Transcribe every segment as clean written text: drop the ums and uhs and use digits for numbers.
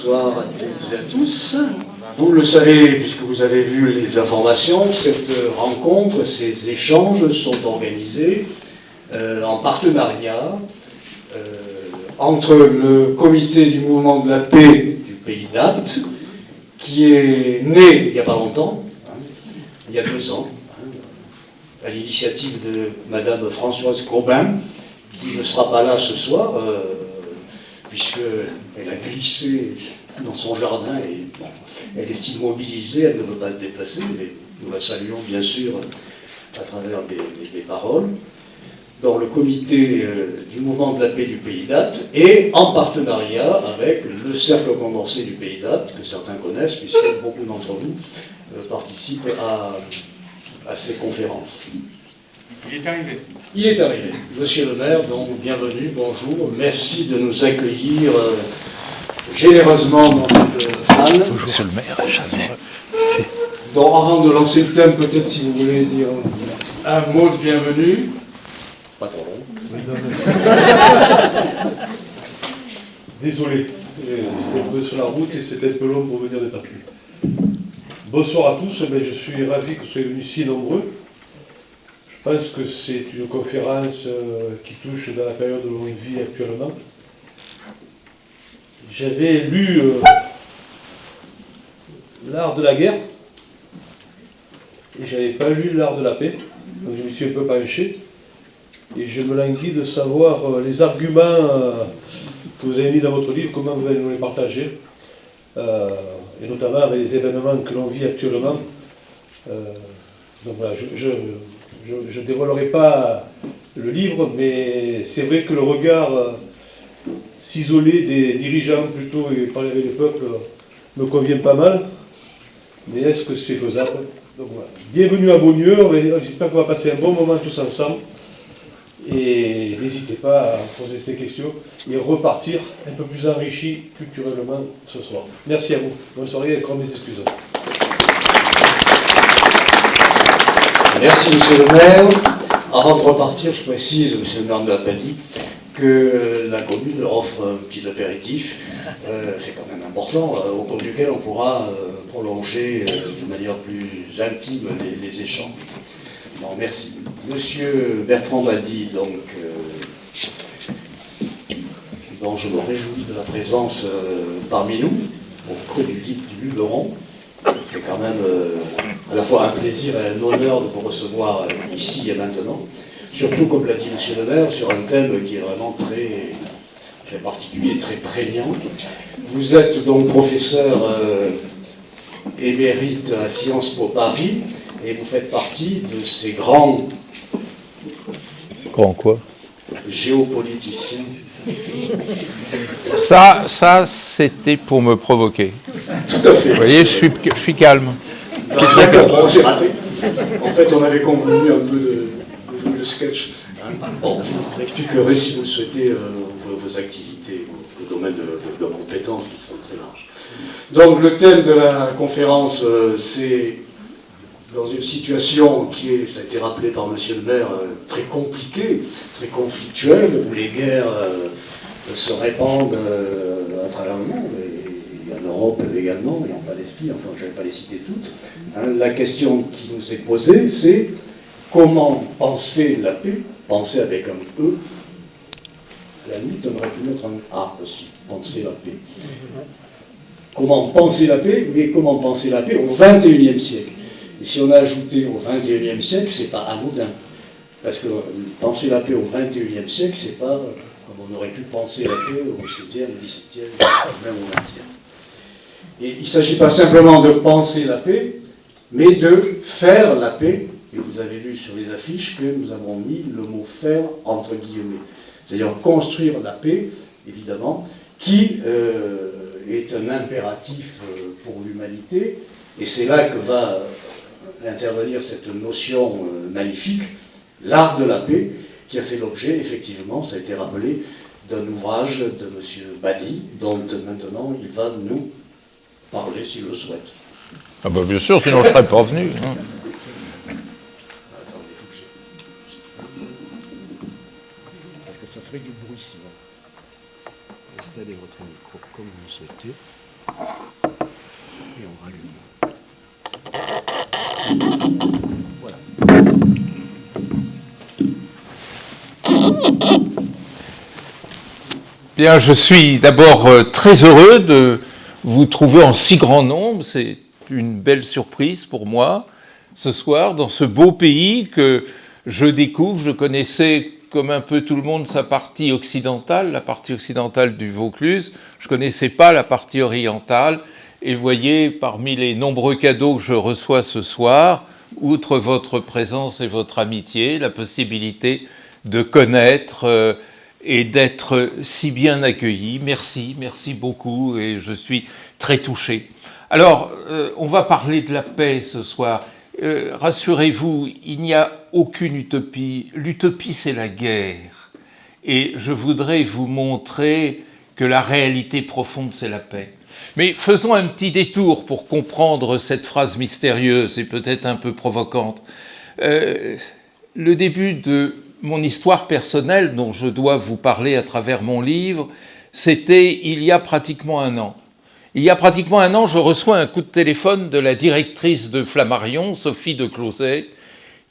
Bonsoir à toutes et à tous. Vous le savez, puisque vous avez vu les informations, cette rencontre, ces échanges sont organisés en partenariat entre le comité du mouvement de la paix du pays d'Apt, qui est né il n'y a pas longtemps, il y a 2 ans, à l'initiative de Madame Françoise Cobin, qui ne sera pas là ce soir, puisqu'elle a glissé dans son jardin et bon, elle est immobilisée, elle ne peut pas se déplacer, mais nous la saluons bien sûr à travers des paroles, dans le comité du mouvement de la paix du Pays d'Apt et en partenariat avec le Cercle Condorcet du Pays d'Apt, que certains connaissent, puisque beaucoup d'entre vous participent à ces conférences. Il est arrivé. Il est arrivé. Monsieur le maire, donc bienvenue, bonjour. Merci de nous accueillir généreusement dans cette salle. Monsieur le maire, j'adore. Donc avant de lancer le thème, peut-être si vous voulez dire un mot de bienvenue. Pas trop long. Désolé, j'étais un peu sur la route et c'était un peu long pour venir de Paris. Bonsoir à tous, je suis ravi que vous soyez venus si nombreux. Je pense que c'est une conférence qui touche dans la période où l'on vit actuellement. J'avais lu L'art de la guerre et je n'avais pas lu L'art de la paix, donc je me suis un peu penché et je me languis de savoir les arguments que vous avez mis dans votre livre, comment vous allez nous les partager, et notamment avec les événements que l'on vit actuellement. Donc voilà, je ne dévoilerai pas le livre, mais c'est vrai que le regard s'isoler des dirigeants plutôt et parler avec les peuples me convient pas mal. Mais est-ce que c'est faisable? Donc voilà. Bienvenue à Beaulieu, j'espère qu'on va passer un bon moment tous ensemble. Et n'hésitez pas à poser ces questions et repartir un peu plus enrichi culturellement ce soir. Merci à vous. Bonne soirée et encore mes excuses. Merci, monsieur le maire. Avant de repartir, je précise, monsieur le maire ne l'a pas dit, que la commune offre un petit apéritif. C'est quand même important, au cours duquel on pourra prolonger de manière plus intime les échanges. Bon, merci. Monsieur Bertrand Badi, donc, dont je me réjouis de la présence parmi nous, au creux du guide du Luberon. C'est quand même à la fois un plaisir et un honneur de vous recevoir ici et maintenant. Surtout, comme l'a dit monsieur le maire, sur un thème qui est vraiment très particulier, très prégnant. Vous êtes donc professeur émérite à Sciences Po Paris et vous faites partie de ces grands... Grand quoi? Géopoliticiens. Ça c'était pour me provoquer. Tout à fait. Vous voyez, je suis calme. D'accord, c'est raté. En fait, on avait convenu un peu de jouer le sketch. Bon, je expliquerai si vous le souhaitez vos activités, vos domaines de compétences qui sont très larges. Donc, le thème de la conférence, c'est dans une situation qui est, ça a été rappelé par monsieur le maire, très compliquée, très conflictuelle, où les guerres se répandent à travers le monde, et en Europe également, et en Palestine, enfin je ne vais pas les citer toutes. La question qui nous est posée, c'est comment penser la paix, penser avec un E, à la limite on aurait pu mettre un A aussi, penser la paix. Comment penser la paix, mais comment penser la paix au XXIe siècle. Et si on a ajouté au XXIe siècle, c'est pas anodin. Parce que penser la paix au XXIe siècle, c'est pas comme on aurait pu penser la paix au XVIIe, au XVIIe, même au XXe. Et il ne s'agit pas simplement de penser la paix, mais de faire la paix. Et vous avez vu sur les affiches que nous avons mis le mot faire entre guillemets. C'est-à-dire construire la paix, évidemment, qui est un impératif pour l'humanité. Et c'est là que va intervenir cette notion magnifique, l'art de la paix, qui a fait l'objet, effectivement, ça a été rappelé, d'un ouvrage de M. Badi, dont maintenant il va nous parler s'il le souhaite. Ah bah bien sûr, sinon je ne serais pas venu. Hein. Parce que ça ferait du bruit sinon. Installez votre micro comme vous le souhaitez. Et on rallume. Voilà. Bien, je suis d'abord très heureux de vous trouver en si grand nombre. C'est une belle surprise pour moi ce soir dans ce beau pays que je découvre. Je connaissais comme un peu tout le monde sa partie occidentale, la partie occidentale du Vaucluse. Je ne connaissais pas la partie orientale. Et voyez, parmi les nombreux cadeaux que je reçois ce soir, outre votre présence et votre amitié, la possibilité de connaître et d'être si bien accueilli. Merci, merci beaucoup et je suis très touché. Alors, on va parler de la paix ce soir. Rassurez-vous, il n'y a aucune utopie. L'utopie, c'est la guerre. Et je voudrais vous montrer que la réalité profonde, c'est la paix. Mais faisons un petit détour pour comprendre cette phrase mystérieuse et peut-être un peu provocante. Le début de mon histoire personnelle, dont je dois vous parler à travers mon livre, c'était il y a pratiquement un an. Il y a pratiquement un an, je reçois un coup de téléphone de la directrice de Flammarion, Sophie de Closet,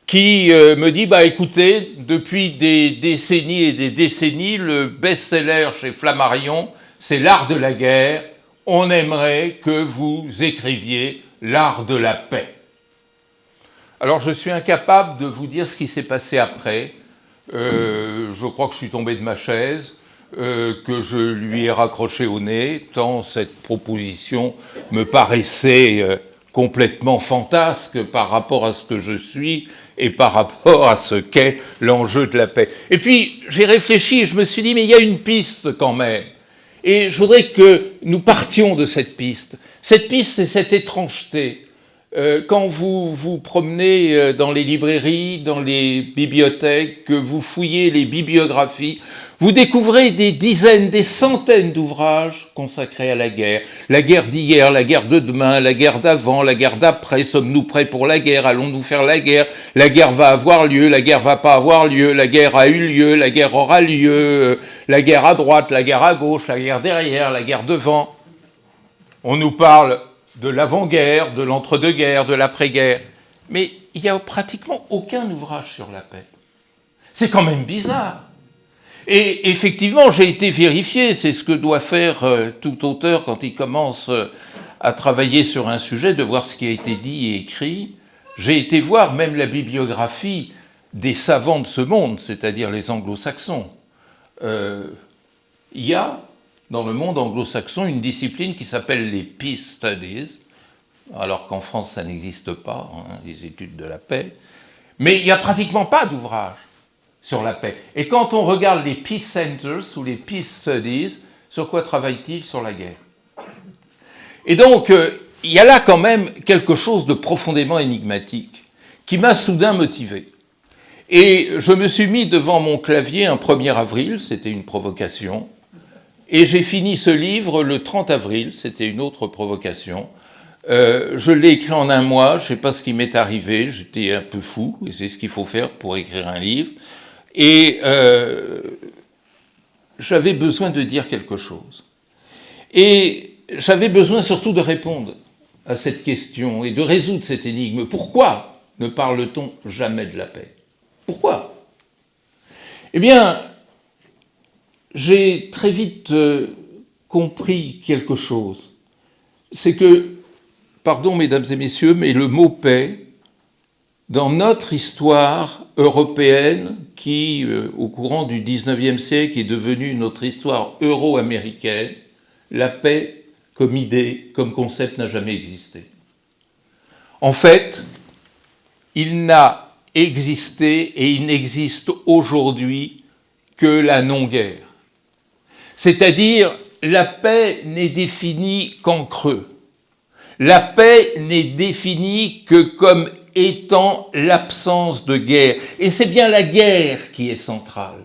qui me dit « Écoutez, depuis des décennies et des décennies, le best-seller chez Flammarion, c'est L'Art de la guerre. On aimerait que vous écriviez L'Art de la paix. » Alors, je suis incapable de vous dire ce qui s'est passé après. Je crois que je suis tombé de ma chaise, que je lui ai raccroché au nez, tant cette proposition me paraissait complètement fantasque par rapport à ce que je suis et par rapport à ce qu'est l'enjeu de la paix. Et puis, j'ai réfléchi et je me suis dit, mais il y a une piste quand même. Et je voudrais que nous partions de cette piste. Cette piste, c'est cette étrangeté. Quand vous vous promenez dans les librairies, dans les bibliothèques, que vous fouillez les bibliographies, vous découvrez des dizaines, des centaines d'ouvrages consacrés à la guerre. La guerre d'hier, la guerre de demain, la guerre d'avant, la guerre d'après. Sommes-nous prêts pour la guerre? Allons-nous faire la guerre? La guerre va avoir lieu, la guerre va pas avoir lieu, la guerre a eu lieu, la guerre aura lieu, la guerre à droite, la guerre à gauche, la guerre derrière, la guerre devant. On nous parle de l'avant-guerre, de l'entre-deux-guerres, de l'après-guerre. Mais il n'y a pratiquement aucun ouvrage sur la paix. C'est quand même bizarre. Et effectivement, j'ai été vérifié, c'est ce que doit faire tout auteur quand il commence à travailler sur un sujet, de voir ce qui a été dit et écrit. J'ai été voir même la bibliographie des savants de ce monde, c'est-à-dire les anglo-saxons. Il y a dans le monde anglo-saxon une discipline qui s'appelle les Peace Studies, alors qu'en France ça n'existe pas, les études de la paix, mais il n'y a pratiquement pas d'ouvrage sur la paix. Et quand on regarde les Peace Centers ou les Peace Studies, sur quoi travaillent-ils? Sur la guerre. Et donc, il y a là quand même quelque chose de profondément énigmatique qui m'a soudain motivé. Et je me suis mis devant mon clavier un 1er avril, c'était une provocation, et j'ai fini ce livre le 30 avril, c'était une autre provocation. Je l'ai écrit en un mois, je ne sais pas ce qui m'est arrivé, j'étais un peu fou, et c'est ce qu'il faut faire pour écrire un livre. Et j'avais besoin de dire quelque chose. Et j'avais besoin surtout de répondre à cette question et de résoudre cette énigme. Pourquoi ne parle-t-on jamais de la paix? Pourquoi? Eh bien, j'ai très vite compris quelque chose. C'est que, pardon mesdames et messieurs, mais le mot paix, dans notre histoire européenne, qui, au courant du XIXe siècle, est devenue notre histoire euro-américaine, la paix, comme idée, comme concept, n'a jamais existé. En fait, il n'a existé et il n'existe aujourd'hui que la non-guerre. C'est-à-dire, la paix n'est définie qu'en creux. La paix n'est définie que comme étant l'absence de guerre. Et c'est bien la guerre qui est centrale.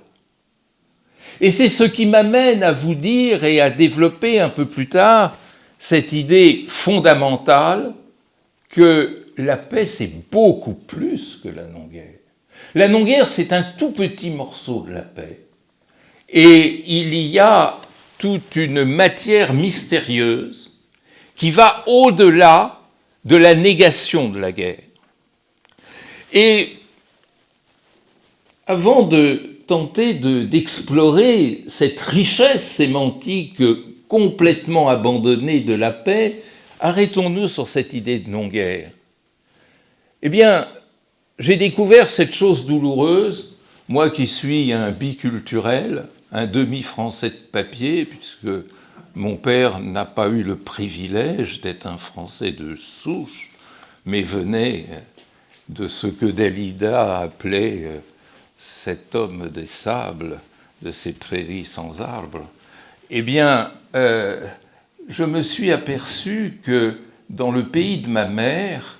Et c'est ce qui m'amène à vous dire et à développer un peu plus tard cette idée fondamentale que la paix, c'est beaucoup plus que la non-guerre. La non-guerre, c'est un tout petit morceau de la paix. Et il y a toute une matière mystérieuse qui va au-delà de la négation de la guerre. Et avant de tenter d'explorer cette richesse sémantique complètement abandonnée de la paix, arrêtons-nous sur cette idée de non-guerre. Eh bien, j'ai découvert cette chose douloureuse, moi qui suis un biculturel, un demi-français de papier, puisque mon père n'a pas eu le privilège d'être un Français de souche, mais venait de ce que Dalida appelait cet homme des sables, de ces prairies sans arbres. Eh bien, je me suis aperçu que dans le pays de ma mère,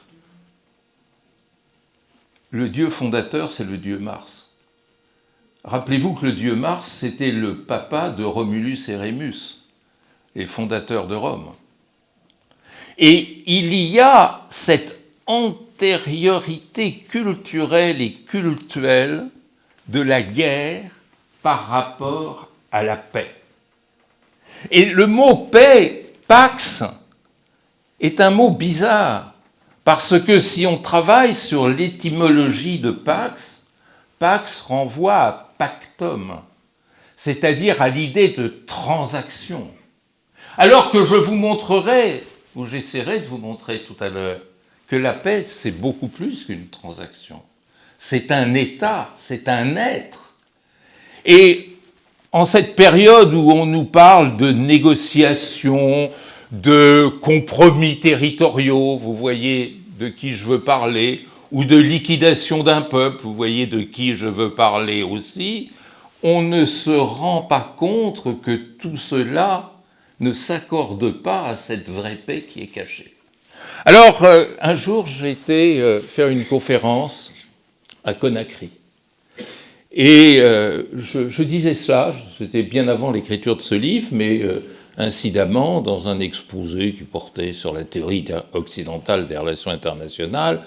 le dieu fondateur, c'est le dieu Mars. Rappelez-vous que le dieu Mars, c'était le papa de Romulus et Rémus, les fondateurs de Rome. Et il y a cette antériorité culturelle et cultuelle de la guerre par rapport à la paix. Et le mot paix, pax, est un mot bizarre, parce que si on travaille sur l'étymologie de pax, pax renvoie à pactum, c'est-à-dire à l'idée de transaction. Alors que je vous montrerai, ou j'essaierai de vous montrer tout à l'heure, que la paix, c'est beaucoup plus qu'une transaction. C'est un état, c'est un être. Et en cette période où on nous parle de négociations, de compromis territoriaux, vous voyez de qui je veux parler, ou de liquidation d'un peuple, vous voyez de qui je veux parler aussi, on ne se rend pas compte que tout cela ne s'accorde pas à cette vraie paix qui est cachée. Alors, un jour, j'ai été faire une conférence à Conakry. Et je disais cela, c'était bien avant l'écriture de ce livre, mais incidemment, dans un exposé qui portait sur la théorie occidentale des relations internationales,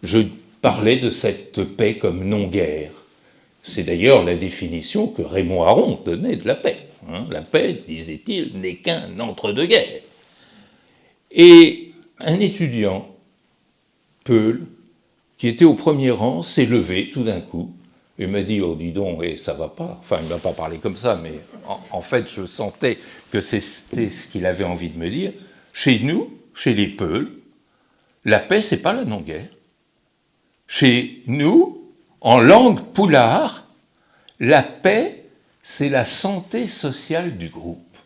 je parlais de cette paix comme non-guerre. C'est d'ailleurs la définition que Raymond Aron donnait de la paix. La paix, disait-il, n'est qu'un entre-deux-guerres. Et un étudiant, Peul, qui était au premier rang, s'est levé tout d'un coup et m'a dit « Oh, dis donc, ça va pas ». Enfin, il ne m'a pas parlé comme ça, mais en fait, je sentais que c'était ce qu'il avait envie de me dire. Chez nous, chez les Peuls, la paix, c'est pas la non-guerre. Chez nous, en langue poulard, la paix, c'est la santé sociale du groupe.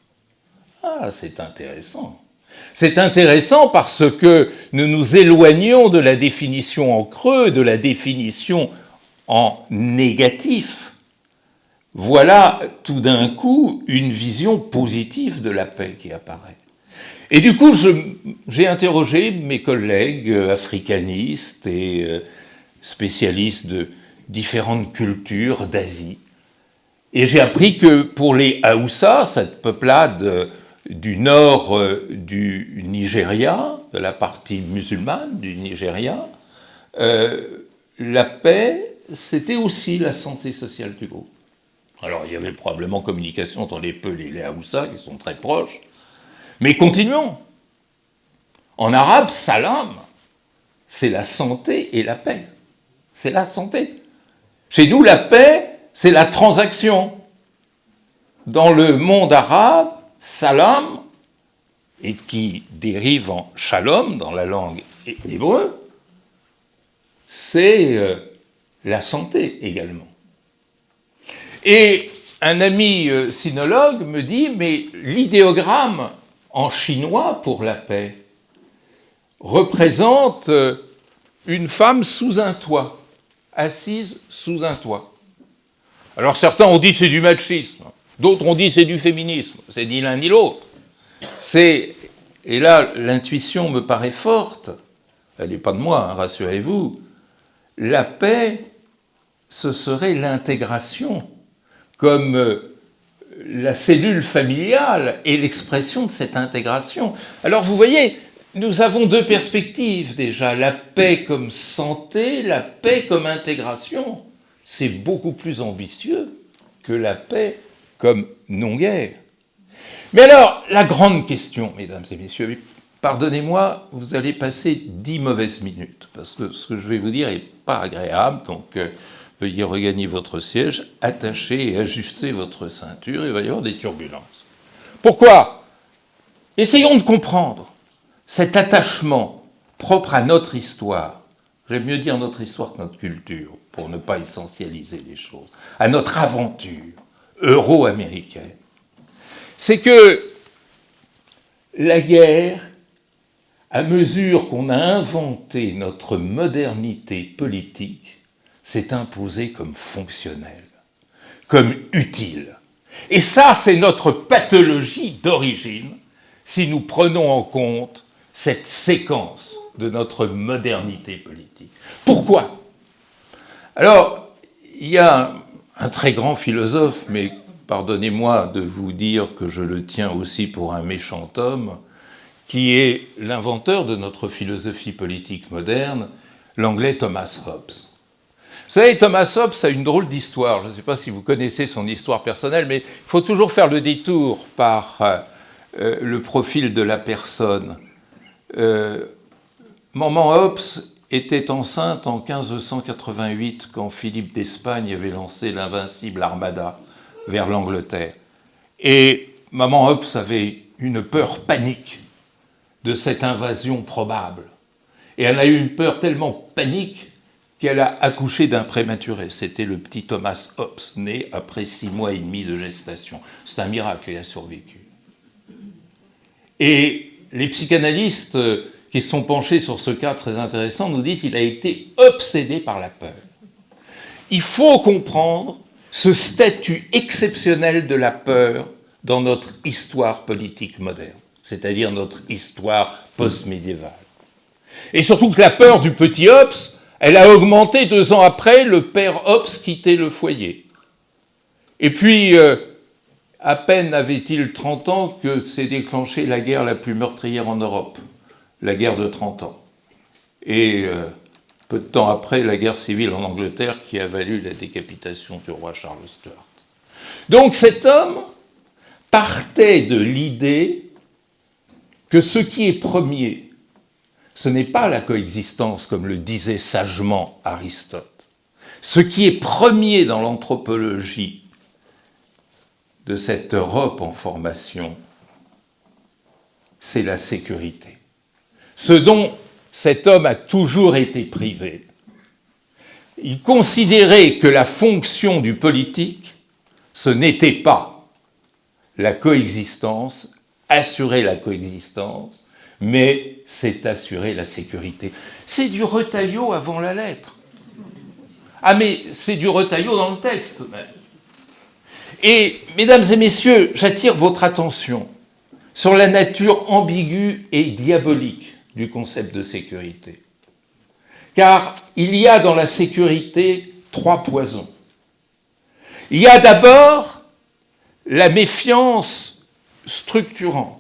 Ah, c'est intéressant. C'est intéressant parce que nous nous éloignons de la définition en creux, de la définition en négatif. Voilà tout d'un coup une vision positive de la paix qui apparaît. Et du coup, j'ai interrogé mes collègues africanistes et spécialistes de différentes cultures d'Asie. Et j'ai appris que pour les Haoussa, cette peuplade du nord du Nigeria, de la partie musulmane du Nigeria, la paix, c'était aussi la santé sociale du groupe. Alors, il y avait probablement communication entre les Peuls et les Haoussa, qui sont très proches. Mais continuons. En arabe, salam, c'est la santé et la paix. C'est la santé. Chez nous, la paix, c'est la transaction. Dans le monde arabe, salam, et qui dérive en shalom dans la langue hébreu, c'est la santé également. Et un ami sinologue me dit, mais l'idéogramme en chinois pour la paix représente une femme sous un toit, assise sous un toit. Alors certains ont dit c'est du machisme, d'autres ont dit c'est du féminisme, c'est ni l'un ni l'autre. Et là, l'intuition me paraît forte, elle n'est pas de moi, hein, rassurez-vous, la paix, ce serait l'intégration, comme la cellule familiale est l'expression de cette intégration. Alors vous voyez, nous avons deux perspectives déjà, la paix comme santé, la paix comme intégration. C'est beaucoup plus ambitieux que la paix comme non-guerre. Mais alors, la grande question, mesdames et messieurs, pardonnez-moi, vous allez passer 10 mauvaises minutes, parce que ce que je vais vous dire n'est pas agréable, donc veuillez regagner votre siège, attacher et ajuster votre ceinture, il va y avoir des turbulences. Pourquoi ? Essayons de comprendre cet attachement propre à notre histoire, j'aime mieux dire notre histoire que notre culture, pour ne pas essentialiser les choses, à notre aventure euro-américaine. C'est que la guerre, à mesure qu'on a inventé notre modernité politique, s'est imposée comme fonctionnelle, comme utile. Et ça, c'est notre pathologie d'origine, si nous prenons en compte cette séquence de notre modernité politique. Pourquoi ? Alors, il y a un très grand philosophe, mais pardonnez-moi de vous dire que je le tiens aussi pour un méchant homme, qui est l'inventeur de notre philosophie politique moderne, l'anglais Thomas Hobbes. Vous savez, Thomas Hobbes a une drôle d'histoire. Je ne sais pas si vous connaissez son histoire personnelle, mais il faut toujours faire le détour par le profil de la personne. Maman Hobbes était enceinte en 1588 quand Philippe d'Espagne avait lancé l'invincible armada vers l'Angleterre. Et maman Hobbes avait une peur panique de cette invasion probable. Et elle a eu une peur tellement panique qu'elle a accouché d'un prématuré. C'était le petit Thomas Hobbes, né après 6 mois et demi de gestation. C'est un miracle, il a survécu. Et les psychanalystes qui se sont penchés sur ce cas très intéressant nous disent qu'il a été obsédé par la peur. Il faut comprendre ce statut exceptionnel de la peur dans notre histoire politique moderne, c'est-à-dire notre histoire post-médiévale. Et surtout que la peur du petit Hobbes, elle a augmenté 2 ans après, le père Hobbes quittait le foyer. Et puis, à peine avait-il 30 ans que s'est déclenchée la guerre la plus meurtrière en Europe, la guerre de 30 ans. Et peu de temps après, la guerre civile en Angleterre qui a valu la décapitation du roi Charles Stuart. Donc cet homme partait de l'idée que ce qui est premier, ce n'est pas la coexistence, comme le disait sagement Aristote. Ce qui est premier dans l'anthropologie de cette Europe en formation, c'est la sécurité. Ce dont cet homme a toujours été privé. Il considérait que la fonction du politique, ce n'était pas la coexistence, assurer la coexistence, mais c'est assurer la sécurité. C'est du Retailleau avant la lettre. Ah mais c'est du Retailleau dans le texte même. Et, mesdames et messieurs, j'attire votre attention sur la nature ambiguë et diabolique du concept de sécurité. Car il y a dans la sécurité 3 poisons. Il y a d'abord la méfiance structurante.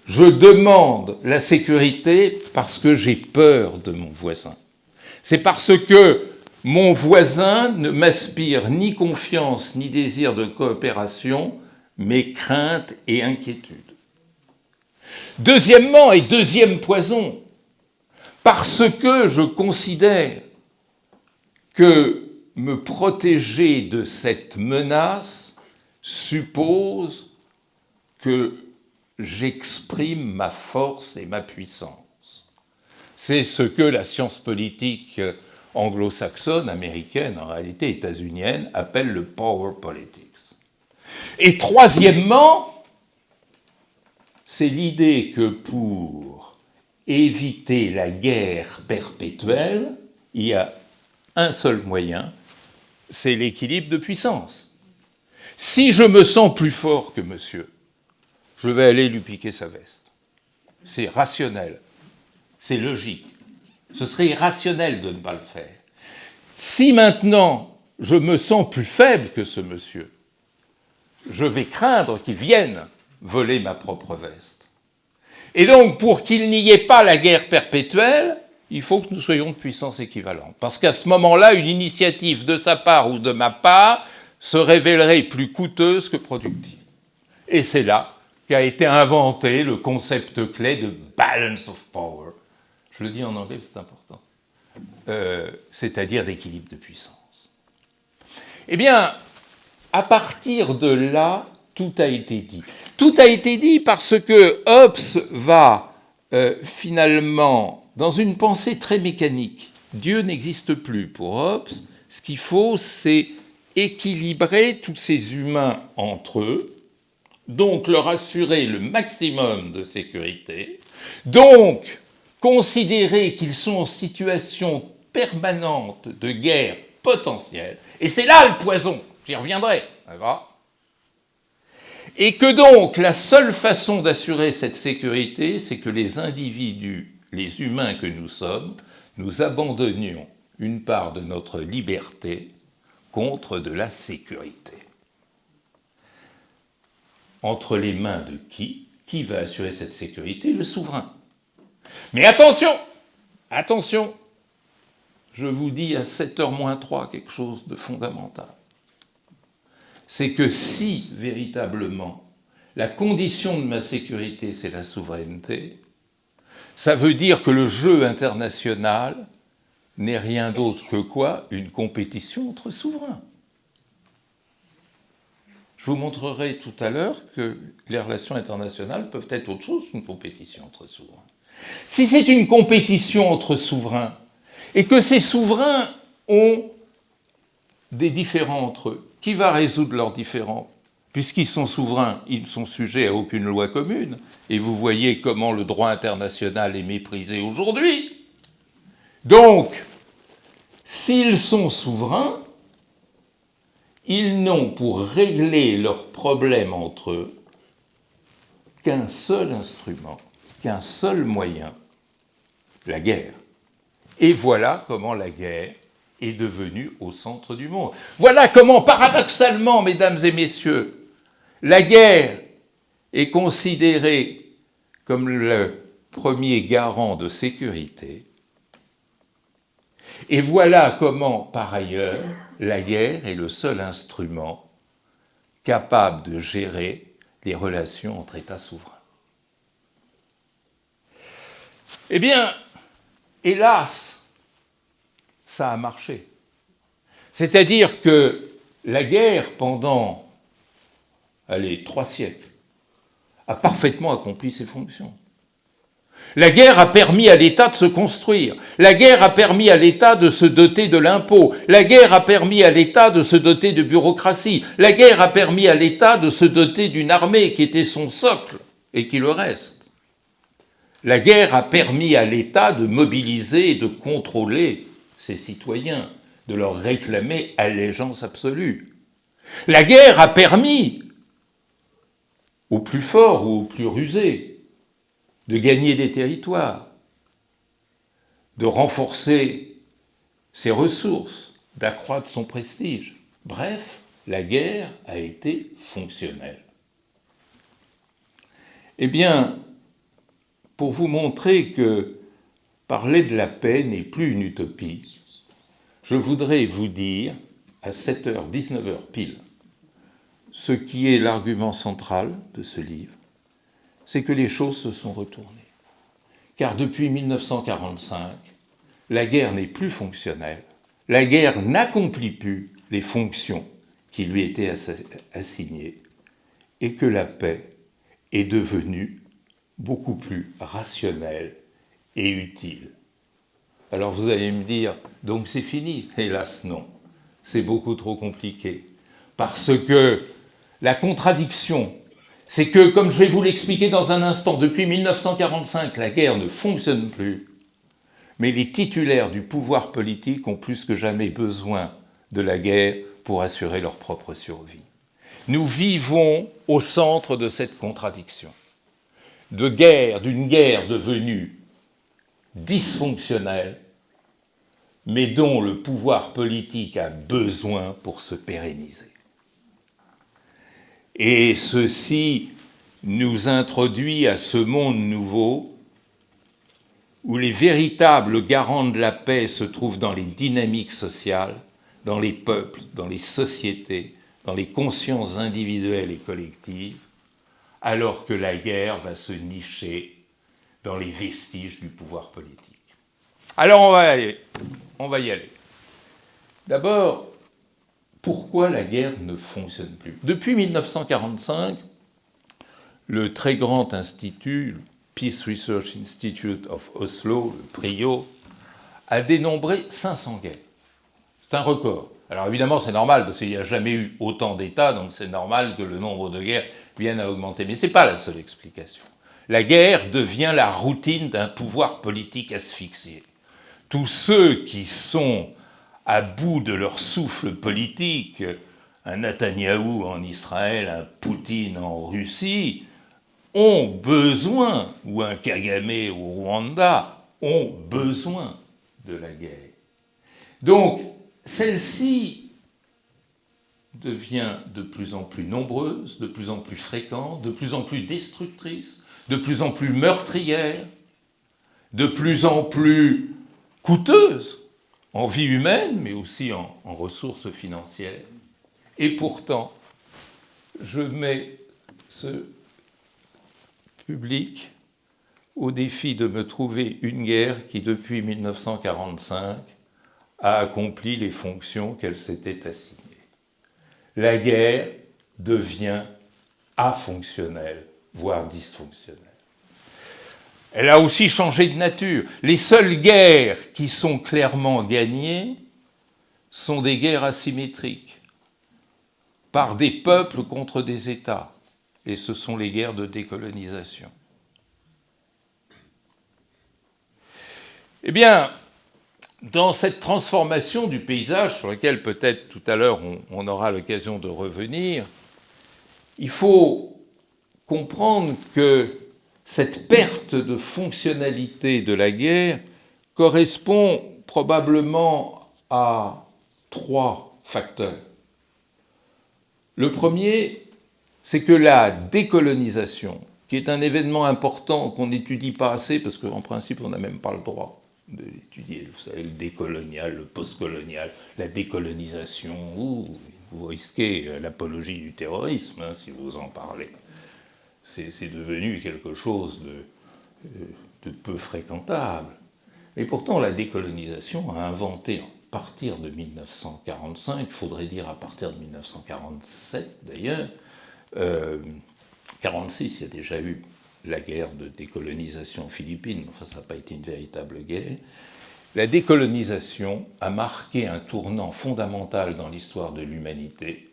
Je demande la sécurité parce que j'ai peur de mon voisin. C'est parce que mon voisin ne m'inspire ni confiance ni désir de coopération, mais crainte et inquiétude. Deuxièmement, et deuxième poison, parce que je considère que me protéger de cette menace suppose que j'exprime ma force et ma puissance. C'est ce que la science politique anglo-saxonne, américaine, en réalité états-unienne, appelle le power politics. Et troisièmement, c'est l'idée que pour éviter la guerre perpétuelle, il y a un seul moyen, c'est l'équilibre de puissance. Si je me sens plus fort que monsieur, je vais aller lui piquer sa veste. C'est rationnel, c'est logique. Ce serait irrationnel de ne pas le faire. Si maintenant je me sens plus faible que ce monsieur, je vais craindre qu'il vienne voler ma propre veste. Et donc, pour qu'il n'y ait pas la guerre perpétuelle, il faut que nous soyons de puissance équivalente. Parce qu'à ce moment-là, une initiative de sa part ou de ma part se révélerait plus coûteuse que productive. Et c'est là qu'a été inventé le concept clé de balance of power. Je le dis en anglais, c'est important. C'est-à-dire d'équilibre de puissance. Eh bien, à partir de là, tout a été dit. Tout a été dit parce que Hobbes va finalement, dans une pensée très mécanique, Dieu n'existe plus pour Hobbes, ce qu'il faut, c'est équilibrer tous ces humains entre eux, donc leur assurer le maximum de sécurité, donc considérer qu'ils sont en situation permanente de guerre potentielle, et c'est là le poison, j'y reviendrai, d'accord ? Et que donc la seule façon d'assurer cette sécurité, c'est que les individus, les humains que nous sommes, nous abandonnions une part de notre liberté contre de la sécurité. Entre les mains de qui ? Qui va assurer cette sécurité ? Le souverain. Mais attention, attention, je vous dis à 7h-3 quelque chose de fondamental. C'est que si, véritablement, la condition de ma sécurité, c'est la souveraineté, ça veut dire que le jeu international n'est rien d'autre que quoi ? Une compétition entre souverains. Je vous montrerai tout à l'heure que les relations internationales peuvent être autre chose qu'une compétition entre souverains. Si c'est une compétition entre souverains, et que ces souverains ont des différends entre eux, qui va résoudre leurs différends ? Puisqu'ils sont souverains, ils ne sont sujets à aucune loi commune, et vous voyez comment le droit international est méprisé aujourd'hui. Donc, s'ils sont souverains, ils n'ont pour régler leurs problèmes entre eux qu'un seul instrument, qu'un seul moyen, la guerre. Et voilà comment la guerre est devenue au centre du monde. Voilà comment, paradoxalement, mesdames et messieurs, la guerre est considérée comme le premier garant de sécurité. Et voilà comment, par ailleurs, la guerre est le seul instrument capable de gérer les relations entre États souverains. Eh bien, hélas, ça a marché. C'est-à-dire que la guerre, pendant 3 siècles, a parfaitement accompli ses fonctions. La guerre a permis à l'État de se construire. La guerre a permis à l'État de se doter de l'impôt. La guerre a permis à l'État de se doter de bureaucratie. La guerre a permis à l'État de se doter d'une armée qui était son socle et qui le reste. La guerre a permis à l'État de mobiliser et de contrôler ses citoyens, de leur réclamer allégeance absolue. La guerre a permis aux plus forts ou aux plus rusés de gagner des territoires, de renforcer ses ressources, d'accroître son prestige. Bref, la guerre a été fonctionnelle. Eh bien, pour vous montrer que parler de la paix n'est plus une utopie, je voudrais vous dire, à 7h, 19h pile, ce qui est l'argument central de ce livre, c'est que les choses se sont retournées. Car depuis 1945, la guerre n'est plus fonctionnelle, la guerre n'accomplit plus les fonctions qui lui étaient assignées, et que la paix est devenue beaucoup plus rationnelle et utile. Alors vous allez me dire, donc c'est fini ? Hélas non, c'est beaucoup trop compliqué, parce que la contradiction, c'est que, comme je vais vous l'expliquer dans un instant, depuis 1945, la guerre ne fonctionne plus, mais les titulaires du pouvoir politique ont plus que jamais besoin de la guerre pour assurer leur propre survie. Nous vivons au centre de cette contradiction, d'une guerre devenue dysfonctionnelle, mais dont le pouvoir politique a besoin pour se pérenniser. Et ceci nous introduit à ce monde nouveau où les véritables garants de la paix se trouvent dans les dynamiques sociales, dans les peuples, dans les sociétés, dans les consciences individuelles et collectives, alors que la guerre va se nicher dans les vestiges du pouvoir politique. Alors on va y aller. D'abord, pourquoi la guerre ne fonctionne plus? Depuis 1945, le très grand institut, le Peace Research Institute of Oslo, le PRIO, a dénombré 500 guerres. C'est un record. Alors évidemment, c'est normal, parce qu'il n'y a jamais eu autant d'États, donc c'est normal que le nombre de guerres vienne à augmenter. Mais ce n'est pas la seule explication. La guerre devient la routine d'un pouvoir politique asphyxié. Tous ceux qui sont à bout de leur souffle politique, un Netanyahou en Israël, un Poutine en Russie, ont besoin, ou un Kagame au Rwanda, ont besoin de la guerre. Donc, celle-ci devient de plus en plus nombreuse, de plus en plus fréquente, de plus en plus destructrice, de plus en plus meurtrière, de plus en plus coûteuse en vie humaine, mais aussi en ressources financières. Et pourtant, je mets ce public au défi de me trouver une guerre qui, depuis 1945, a accompli les fonctions qu'elle s'était assignées. La guerre devient afonctionnelle, voire dysfonctionnelle. Elle a aussi changé de nature. Les seules guerres qui sont clairement gagnées sont des guerres asymétriques, par des peuples contre des États. Et ce sont les guerres de décolonisation. Eh bien, dans cette transformation du paysage, sur laquelle peut-être tout à l'heure on aura l'occasion de revenir, il faut comprendre que cette perte de fonctionnalité de la guerre correspond probablement à 3 facteurs. Le premier, c'est que la décolonisation, qui est un événement important qu'on n'étudie pas assez, parce qu'en principe, on n'a même pas le droit de l'étudier, vous savez, le décolonial, le postcolonial, la décolonisation, vous risquez l'apologie du terrorisme, si vous en parlez. C'est devenu quelque chose de peu fréquentable. Et pourtant, la décolonisation a inventé, à partir de 1945, il faudrait dire à partir de 1947 d'ailleurs, 1946, il y a déjà eu la guerre de décolonisation aux Philippines, enfin ça n'a pas été une véritable guerre. La décolonisation a marqué un tournant fondamental dans l'histoire de l'humanité,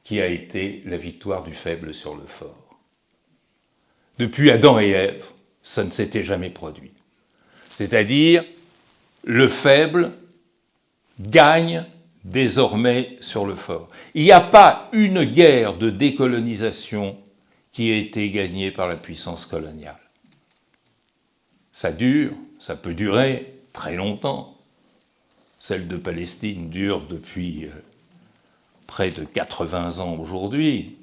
qui a été la victoire du faible sur le fort. Depuis Adam et Ève, ça ne s'était jamais produit. C'est-à-dire, le faible gagne désormais sur le fort. Il n'y a pas une guerre de décolonisation qui a été gagnée par la puissance coloniale. Ça dure, ça peut durer très longtemps. Celle de Palestine dure depuis près de 80 ans aujourd'hui.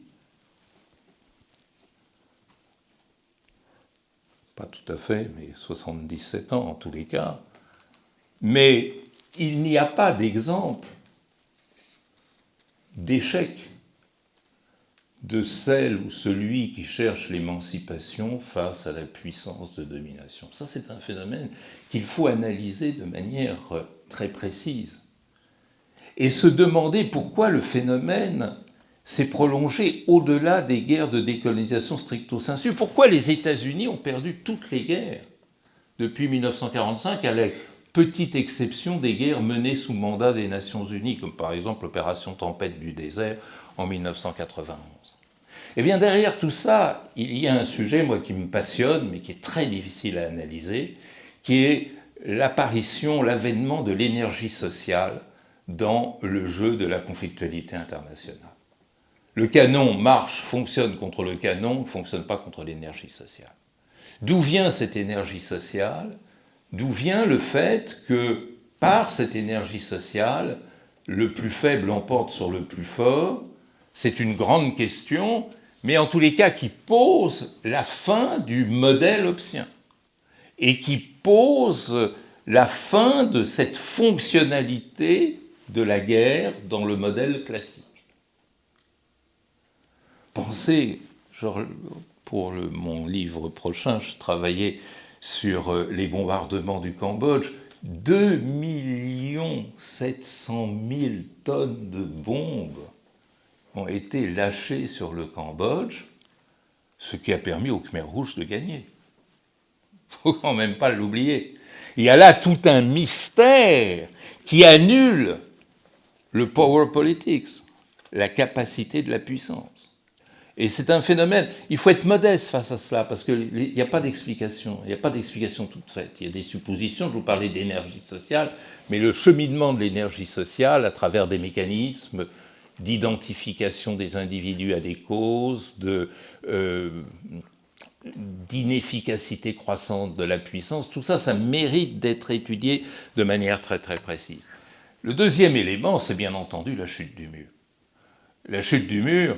Pas tout à fait, mais 77 ans en tous les cas. Mais il n'y a pas d'exemple d'échec de celle ou celui qui cherche l'émancipation face à la puissance de domination. Ça, c'est un phénomène qu'il faut analyser de manière très précise. Et se demander pourquoi le phénomène s'est prolongé au-delà des guerres de décolonisation stricto sensu. Pourquoi les États-Unis ont perdu toutes les guerres depuis 1945, à la petite exception des guerres menées sous mandat des Nations Unies, comme par exemple l'opération Tempête du désert en 1991. Eh bien, derrière tout ça, il y a un sujet, moi, qui me passionne, mais qui est très difficile à analyser, qui est l'apparition, l'avènement de l'énergie sociale dans le jeu de la conflictualité internationale. Le canon marche, fonctionne contre le canon, ne fonctionne pas contre l'énergie sociale. D'où vient cette énergie sociale? D'où vient le fait que, par cette énergie sociale, le plus faible emporte sur le plus fort? C'est une grande question, mais en tous les cas qui pose la fin du modèle hobbésien et qui pose la fin de cette fonctionnalité de la guerre dans le modèle classique. Pensez, pour mon livre prochain, je travaillais sur les bombardements du Cambodge. 2 700 000 tonnes de bombes ont été lâchées sur le Cambodge, ce qui a permis au Khmer Rouge de gagner. Il ne faut quand même pas l'oublier. Il y a là tout un mystère qui annule le power politics, la capacité de la puissance. Et c'est un phénomène, il faut être modeste face à cela, parce qu'il n'y a pas d'explication, il n'y a pas d'explication toute faite. Il y a des suppositions, je vous parlais d'énergie sociale, mais le cheminement de l'énergie sociale à travers des mécanismes d'identification des individus à des causes, d'inefficacité croissante de la puissance, tout ça, ça mérite d'être étudié de manière très très précise. Le deuxième élément, c'est bien entendu la chute du mur. La chute du mur,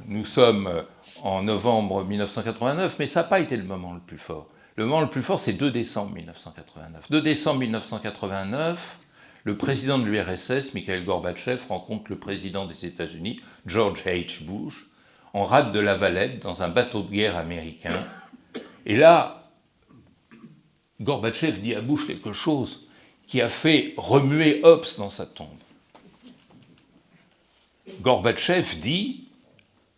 nous sommes en novembre 1989, mais ça n'a pas été le moment le plus fort. Le moment le plus fort, c'est 2 décembre 1989. 2 décembre 1989, le président de l'URSS, Mikhail Gorbatchev, rencontre le président des États-Unis, George H. Bush, en rade de la Valette, dans un bateau de guerre américain. Et là, Gorbatchev dit à Bush quelque chose qui a fait remuer Hobbes dans sa tombe. Gorbatchev dit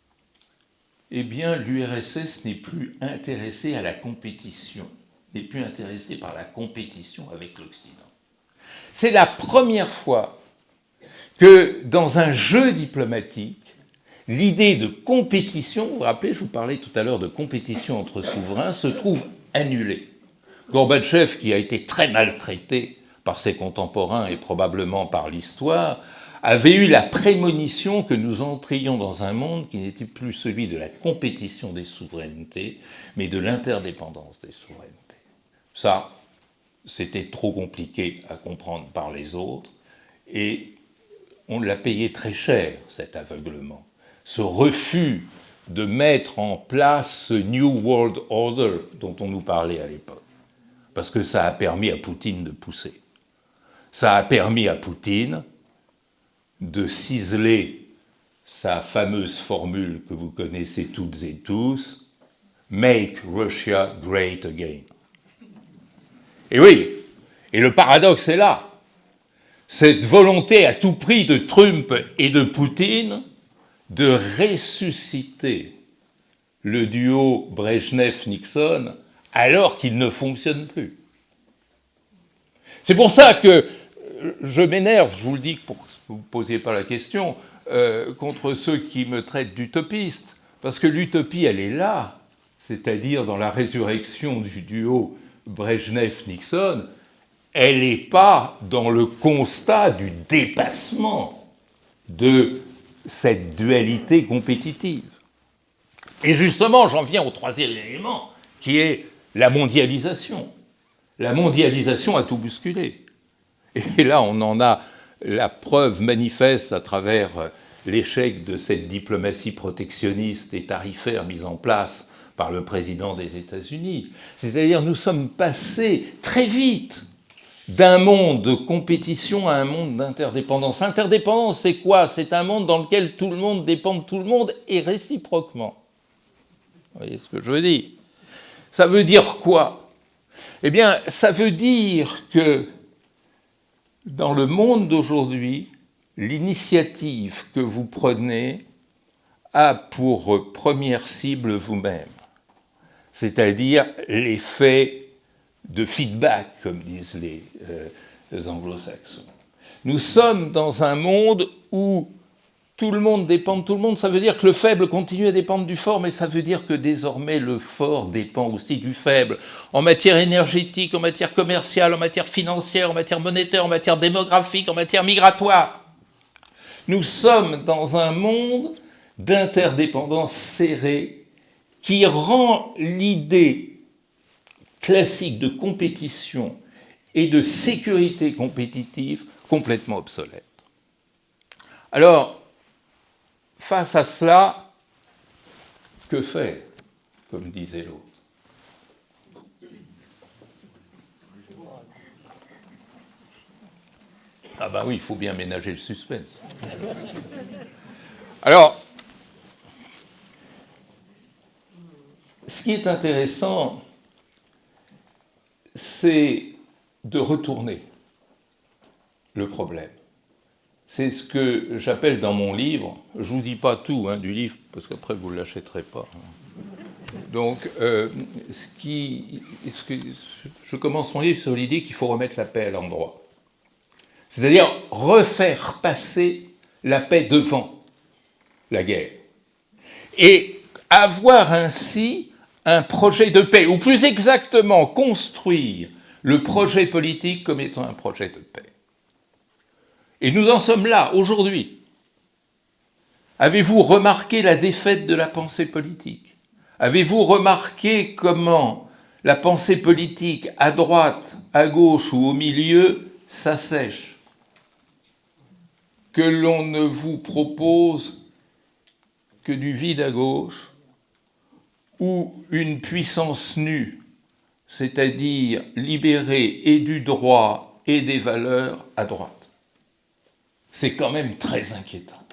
« Eh bien, l'URSS n'est plus intéressée à la compétition, n'est plus intéressée par la compétition avec l'Occident. » C'est la première fois que, dans un jeu diplomatique, l'idée de compétition, vous vous rappelez, je vous parlais tout à l'heure de compétition entre souverains, se trouve annulée. Gorbatchev, qui a été très maltraité par ses contemporains et probablement par l'histoire, avait eu la prémonition que nous entrions dans un monde qui n'était plus celui de la compétition des souverainetés, mais de l'interdépendance des souverainetés. Ça, c'était trop compliqué à comprendre par les autres, et on l'a payé très cher, cet aveuglement, ce refus de mettre en place ce New World Order dont on nous parlait à l'époque, parce que ça a permis à Poutine de pousser. Ça a permis à Poutine de ciseler sa fameuse formule que vous connaissez toutes et tous, « Make Russia great again ». Et oui, et le paradoxe est là. Cette volonté à tout prix de Trump et de Poutine de ressusciter le duo Brejnev-Nixon alors qu'il ne fonctionne plus. C'est pour ça que je m'énerve, je vous le dis pour que vous ne posiez pas la question, contre ceux qui me traitent d'utopiste, parce que l'utopie, elle est là, c'est-à-dire dans la résurrection du duo Brejnev-Nixon, elle n'est pas dans le constat du dépassement de cette dualité compétitive. Et justement, j'en viens au troisième élément, qui est la mondialisation. La mondialisation a tout bousculé. Et là, on en a la preuve manifeste à travers l'échec de cette diplomatie protectionniste et tarifaire mise en place par le président des États-Unis. C'est-à-dire, nous sommes passés très vite d'un monde de compétition à un monde d'interdépendance. L'interdépendance, c'est quoi? C'est un monde dans lequel tout le monde dépend de tout le monde et réciproquement. Vous voyez ce que je veux dire? Ça veut dire quoi? Eh bien, ça veut dire que dans le monde d'aujourd'hui, l'initiative que vous prenez a pour première cible vous-même, c'est-à-dire l'effet de feedback, comme disent les anglo-saxons. Nous sommes dans un monde où tout le monde dépend de tout le monde. Ça veut dire que le faible continue à dépendre du fort, mais ça veut dire que désormais le fort dépend aussi du faible. En matière énergétique, en matière commerciale, en matière financière, en matière monétaire, en matière démographique, en matière migratoire. Nous sommes dans un monde d'interdépendance serrée qui rend l'idée classique de compétition et de sécurité compétitive complètement obsolète. Alors, face à cela, que faire, comme disait l'autre? Ah ben oui, il faut bien ménager le suspense. Alors, ce qui est intéressant, c'est de retourner le problème. C'est ce que j'appelle dans mon livre, je ne vous dis pas tout du livre, parce qu'après vous ne l'achèterez pas. Donc, je commence mon livre sur l'idée qu'il faut remettre la paix à l'endroit. C'est-à-dire refaire passer la paix devant la guerre. Et avoir ainsi un projet de paix, ou plus exactement construire le projet politique comme étant un projet de paix. Et nous en sommes là, aujourd'hui. Avez-vous remarqué la défaite de la pensée politique ? Avez-vous remarqué comment la pensée politique, à droite, à gauche ou au milieu, s'assèche ? Que l'on ne vous propose que du vide à gauche, ou une puissance nue, c'est-à-dire libérée et du droit et des valeurs à droite. C'est quand même très inquiétant.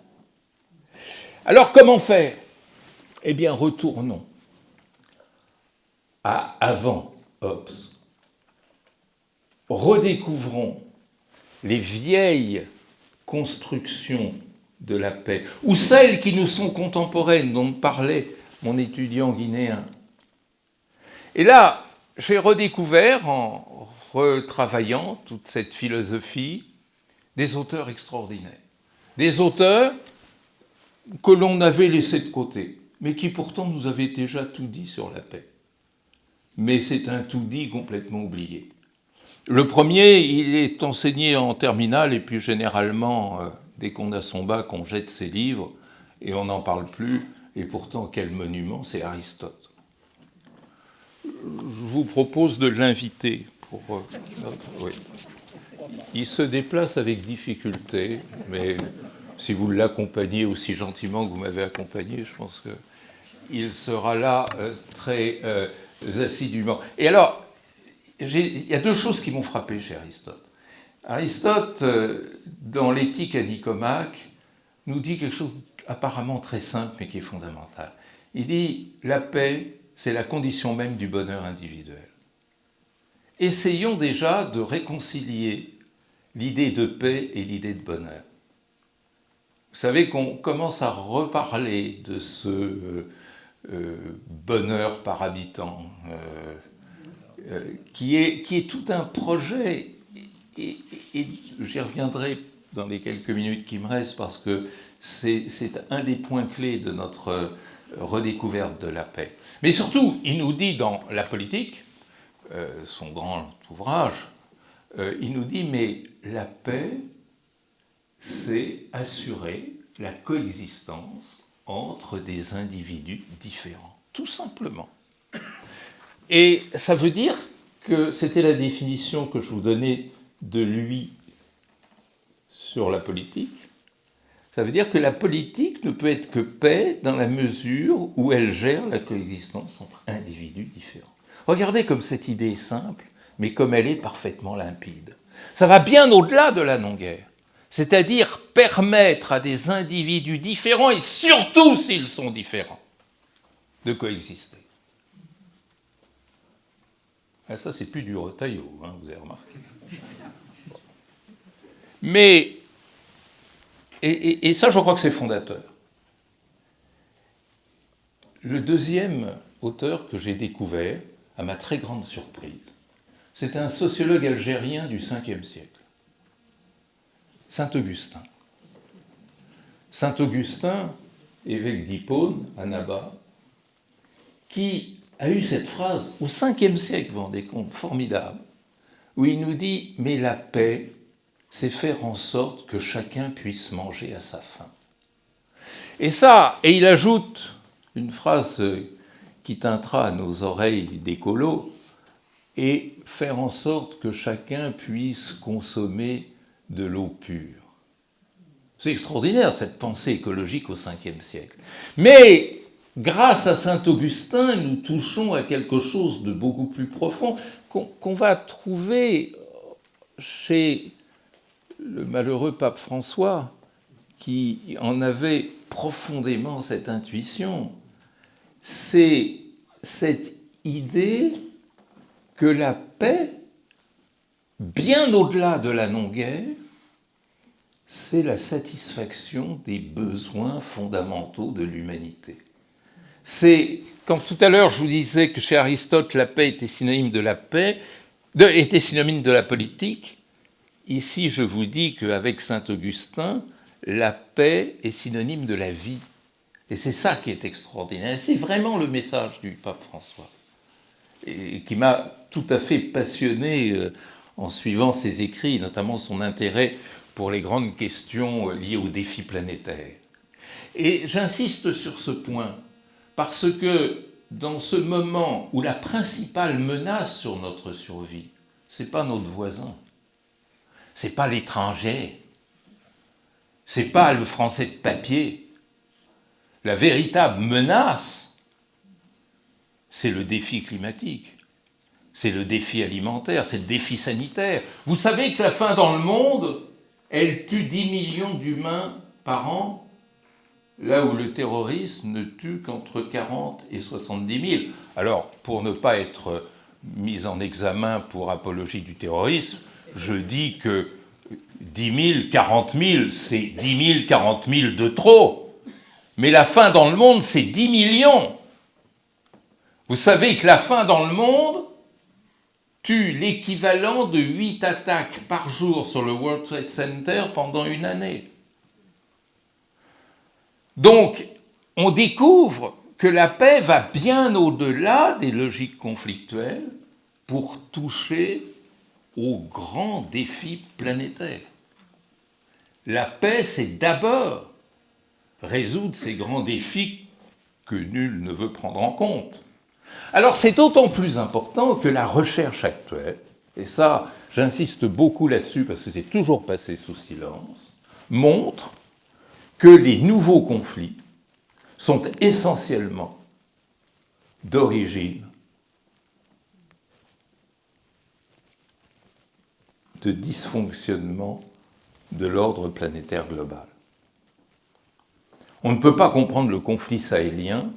Alors comment faire ? Eh bien, retournons à avant Hobbes. Redécouvrons les vieilles constructions de la paix, ou celles qui nous sont contemporaines, dont parlait mon étudiant guinéen. Et là, j'ai redécouvert, en retravaillant toute cette philosophie, des auteurs extraordinaires. Des auteurs que l'on avait laissés de côté, mais qui pourtant nous avaient déjà tout dit sur la paix. Mais c'est un tout dit complètement oublié. Le premier, il est enseigné en terminale, et puis généralement, dès qu'on a son bac, on jette ses livres, et on n'en parle plus, et pourtant, quel monument, c'est Aristote. Je vous propose de l'inviter pour... oui. Il se déplace avec difficulté, mais si vous l'accompagnez aussi gentiment que vous m'avez accompagné, je pense qu'il sera là très assidûment. Et alors, il y a deux choses qui m'ont frappé chez Aristote. Aristote, dans l'Éthique à Nicomaque, nous dit quelque chose apparemment très simple, mais qui est fondamental. Il dit « La paix, c'est la condition même du bonheur individuel ». Essayons déjà de réconcilier l'idée de paix et l'idée de bonheur. Vous savez qu'on commence à reparler de ce bonheur par habitant, qui est tout un projet, et j'y reviendrai dans les quelques minutes qui me restent, parce que c'est un des points clés de notre redécouverte de la paix. Mais surtout, il nous dit dans La politique, son grand ouvrage, il nous dit, mais la paix, c'est assurer la coexistence entre des individus différents, tout simplement. Et ça veut dire que c'était la définition que je vous donnais de lui sur la politique. Ça veut dire que la politique ne peut être que paix dans la mesure où elle gère la coexistence entre individus différents. Regardez comme cette idée est simple, mais comme elle est parfaitement limpide. Ça va bien au-delà de la non-guerre. C'est-à-dire permettre à des individus différents, et surtout s'ils sont différents, de coexister. Et ça, c'est plus du Retailleau, vous avez remarqué. Mais, et ça, je crois que c'est fondateur. Le deuxième auteur que j'ai découvert, à ma très grande surprise, c'est un sociologue algérien du 5e siècle, Saint-Augustin. Saint-Augustin, évêque d'Hippone, à Naba, qui a eu cette phrase au 5e siècle, vous vous rendez compte, formidable, où il nous dit « Mais la paix, c'est faire en sorte que chacun puisse manger à sa faim. » Et il ajoute une phrase qui teintera à nos oreilles d'écolo, et faire en sorte que chacun puisse consommer de l'eau pure. C'est extraordinaire, cette pensée écologique au 5e siècle. Mais grâce à Saint-Augustin, nous touchons à quelque chose de beaucoup plus profond qu'on va trouver chez le malheureux pape François, qui en avait profondément cette intuition. C'est cette idée que la paix, bien au-delà de la non-guerre, c'est la satisfaction des besoins fondamentaux de l'humanité. C'est, quand tout à l'heure je vous disais que chez Aristote, la paix était synonyme de la paix, était synonyme de la politique, ici je vous dis qu'avec Saint-Augustin, la paix est synonyme de la vie. Et c'est ça qui est extraordinaire. Et c'est vraiment le message du pape François, et qui m'a tout à fait passionné en suivant ses écrits, notamment son intérêt pour les grandes questions liées aux défis planétaires. Et j'insiste sur ce point, parce que dans ce moment où la principale menace sur notre survie, ce n'est pas notre voisin, ce n'est pas l'étranger, ce n'est pas le français de papier. La véritable menace, c'est le défi climatique, c'est le défi alimentaire, c'est le défi sanitaire. Vous savez que la faim dans le monde, elle tue 10 millions d'humains par an, là où le terrorisme ne tue qu'entre 40 et 70 000. Alors, pour ne pas être mis en examen pour apologie du terrorisme, je dis que 10 000, 40 000, c'est 10 000, 40 000 de trop. Mais la faim dans le monde, c'est 10 millions. Vous savez que la faim dans le monde tue l'équivalent de 8 attaques par jour sur le World Trade Center pendant une année. Donc, on découvre que la paix va bien au-delà des logiques conflictuelles pour toucher aux grands défis planétaires. La paix, c'est d'abord résoudre ces grands défis que nul ne veut prendre en compte. Alors c'est d'autant plus important que la recherche actuelle, et ça j'insiste beaucoup là-dessus parce que c'est toujours passé sous silence, montre que les nouveaux conflits sont essentiellement d'origine de dysfonctionnement de l'ordre planétaire global. On ne peut pas comprendre le conflit sahélien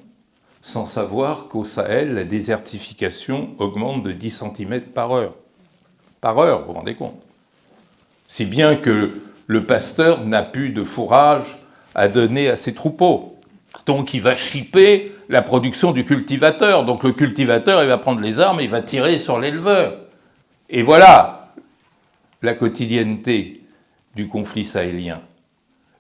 sans savoir qu'au Sahel, la désertification augmente de 10 cm par heure. Par heure, vous vous rendez compte? Si bien que le pasteur n'a plus de fourrage à donner à ses troupeaux. Donc il va chipper la production du cultivateur. Donc le cultivateur, il va prendre les armes et il va tirer sur l'éleveur. Et voilà la quotidienneté du conflit sahélien.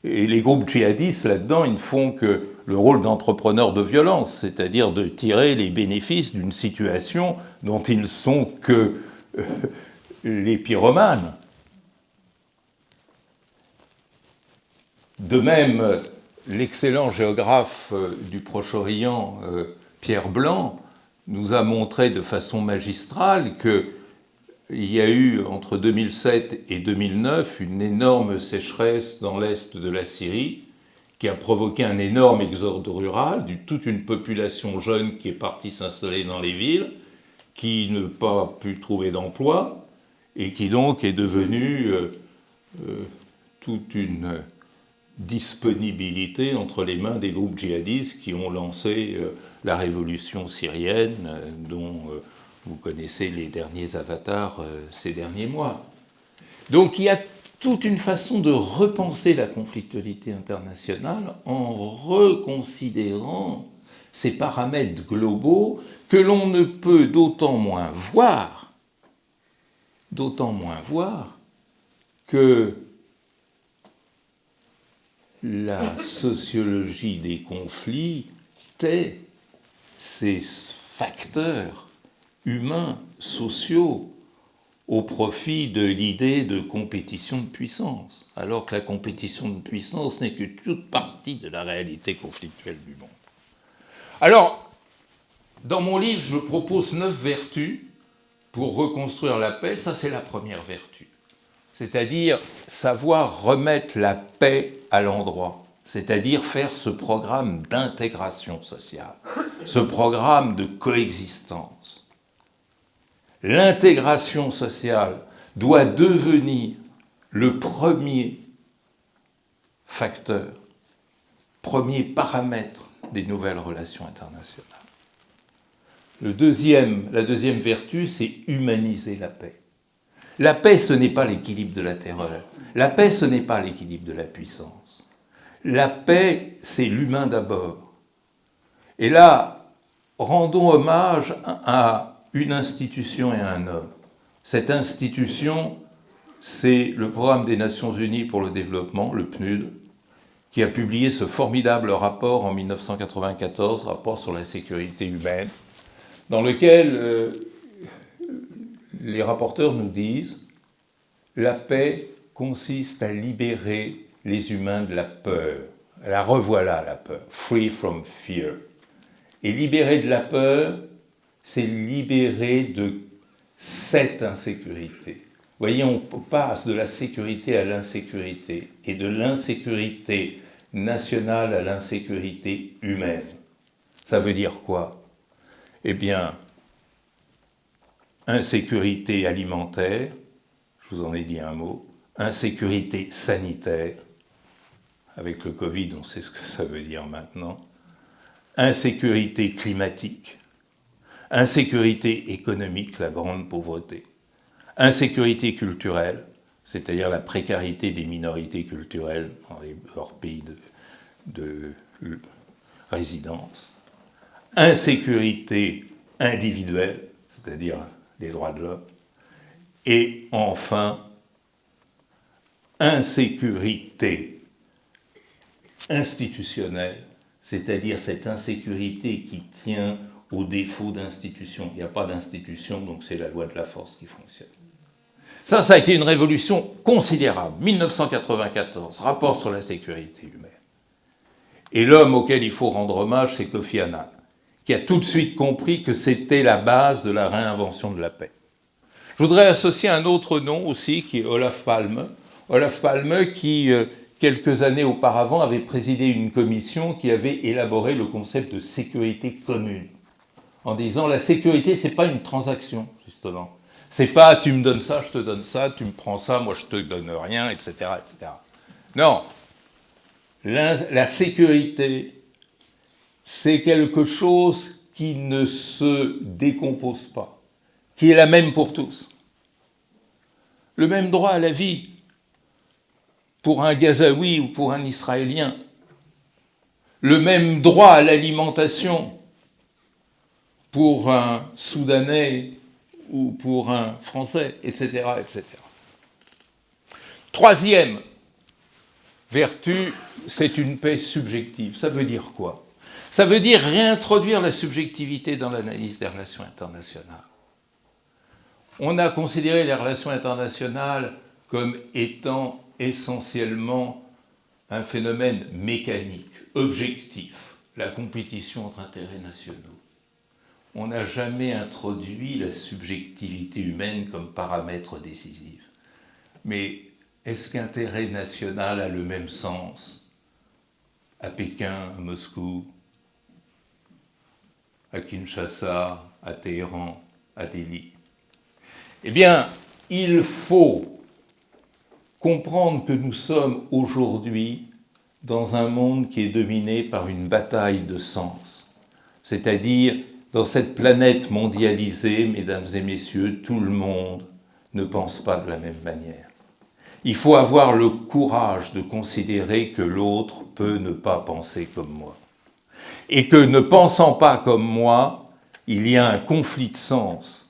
Et les groupes djihadistes, là-dedans, ils ne font que le rôle d'entrepreneurs de violence, c'est-à-dire de tirer les bénéfices d'une situation dont ils ne sont que les pyromanes. De même, l'excellent géographe du Proche-Orient, Pierre Blanc, nous a montré de façon magistrale qu'il y a eu, entre 2007 et 2009, une énorme sécheresse dans l'est de la Syrie, qui a provoqué un énorme exode rural, toute une population jeune qui est partie s'installer dans les villes, qui n'a pas pu trouver d'emploi, et qui donc est devenue toute une disponibilité entre les mains des groupes djihadistes qui ont lancé la révolution syrienne, dont vous connaissez les derniers avatars ces derniers mois. Donc il y a toute une façon de repenser la conflictualité internationale en reconsidérant ces paramètres globaux que l'on ne peut d'autant moins voir que la sociologie des conflits tait ces facteurs humains, sociaux, au profit de l'idée de compétition de puissance, alors que la compétition de puissance n'est que toute partie de la réalité conflictuelle du monde. Alors, dans mon livre, je propose 9 vertus pour reconstruire la paix. Ça, c'est la première vertu. C'est-à-dire savoir remettre la paix à l'endroit, c'est-à-dire faire ce programme d'intégration sociale, ce programme de coexistence. L'intégration sociale doit devenir le premier facteur, premier paramètre des nouvelles relations internationales. la deuxième vertu, c'est humaniser la paix. La paix, ce n'est pas l'équilibre de la terreur. La paix, ce n'est pas l'équilibre de la puissance. La paix, c'est l'humain d'abord. Et là, rendons hommage à une institution et à un homme. Cette institution, c'est le Programme des Nations Unies pour le développement, le PNUD, qui a publié ce formidable rapport en 1994, rapport sur la sécurité humaine, dans lequel les rapporteurs nous disent « La paix consiste à libérer les humains de la peur. » La revoilà, la peur. « Free from fear. » Et libérer de la peur, c'est libérer de cette insécurité. Vous voyez, on passe de la sécurité à l'insécurité, et de l'insécurité nationale à l'insécurité humaine. Ça veut dire quoi? Eh bien, insécurité alimentaire, je vous en ai dit un mot, insécurité sanitaire, avec le Covid, on sait ce que ça veut dire maintenant, insécurité climatique, insécurité économique, la grande pauvreté, insécurité culturelle, c'est-à-dire la précarité des minorités culturelles dans leur pays de résidence, insécurité individuelle, c'est-à-dire les droits de l'homme, et enfin, insécurité institutionnelle, c'est-à-dire cette insécurité qui tient au défaut d'institution. Il n'y a pas d'institution, donc c'est la loi de la force qui fonctionne. Ça a été une révolution considérable. 1994, rapport sur la sécurité humaine. Et l'homme auquel il faut rendre hommage, c'est Kofi Annan, qui a tout de suite compris que c'était la base de la réinvention de la paix. Je voudrais associer un autre nom aussi, qui est Olof Palme. Olof Palme qui, quelques années auparavant, avait présidé une commission qui avait élaboré le concept de sécurité commune, en disant la sécurité, c'est pas une transaction, justement. C'est pas tu me donnes ça, je te donne ça, tu me prends ça, moi je te donne rien, etc. etc. Non. La sécurité, c'est quelque chose qui ne se décompose pas, qui est la même pour tous. Le même droit à la vie pour un Gazaoui ou pour un Israélien. Le même droit à l'alimentation pour un Soudanais ou pour un Français, etc., etc. Troisième vertu, c'est une paix subjective. Ça veut dire quoi? Ça veut dire réintroduire la subjectivité dans l'analyse des relations internationales. On a considéré les relations internationales comme étant essentiellement un phénomène mécanique, objectif, la compétition entre intérêts nationaux. On n'a jamais introduit la subjectivité humaine comme paramètre décisif. Mais est-ce qu'intérêt national a le même sens à Pékin, à Moscou, à Kinshasa, à Téhéran, à Delhi? Eh bien, il faut comprendre que nous sommes aujourd'hui dans un monde qui est dominé par une bataille de sens, c'est-à-dire dans cette planète mondialisée, mesdames et messieurs, tout le monde ne pense pas de la même manière. Il faut avoir le courage de considérer que l'autre peut ne pas penser comme moi. Et que ne pensant pas comme moi, il y a un conflit de sens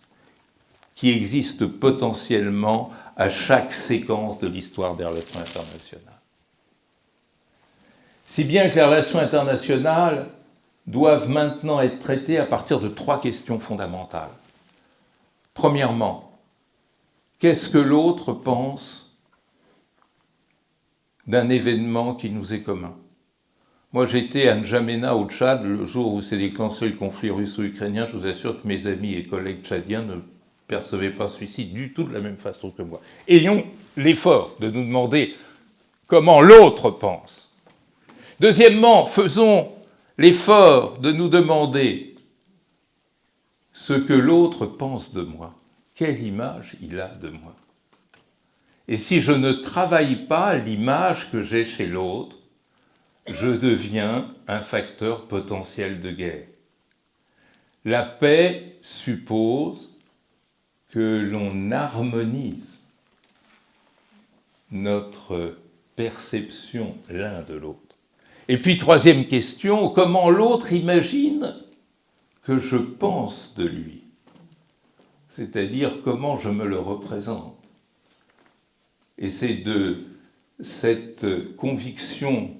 qui existe potentiellement à chaque séquence de l'histoire des relations internationales. Si bien que les relations internationales doivent maintenant être traitées à partir de 3 questions fondamentales. Premièrement, qu'est-ce que l'autre pense d'un événement qui nous est commun? Moi, j'étais à N'Djamena, au Tchad, le jour où s'est déclenché le conflit russo-ukrainien. Je vous assure que mes amis et collègues tchadiens ne percevaient pas celui-ci du tout de la même façon que moi. Ayons l'effort de nous demander comment l'autre pense. Deuxièmement, faisons l'effort de nous demander ce que l'autre pense de moi. Quelle image il a de moi? Et si je ne travaille pas l'image que j'ai chez l'autre, je deviens un facteur potentiel de guerre. La paix suppose que l'on harmonise notre perception l'un de l'autre. Et puis, troisième question, comment l'autre imagine que je pense de lui, c'est-à-dire comment je me le représente. Et c'est de cette conviction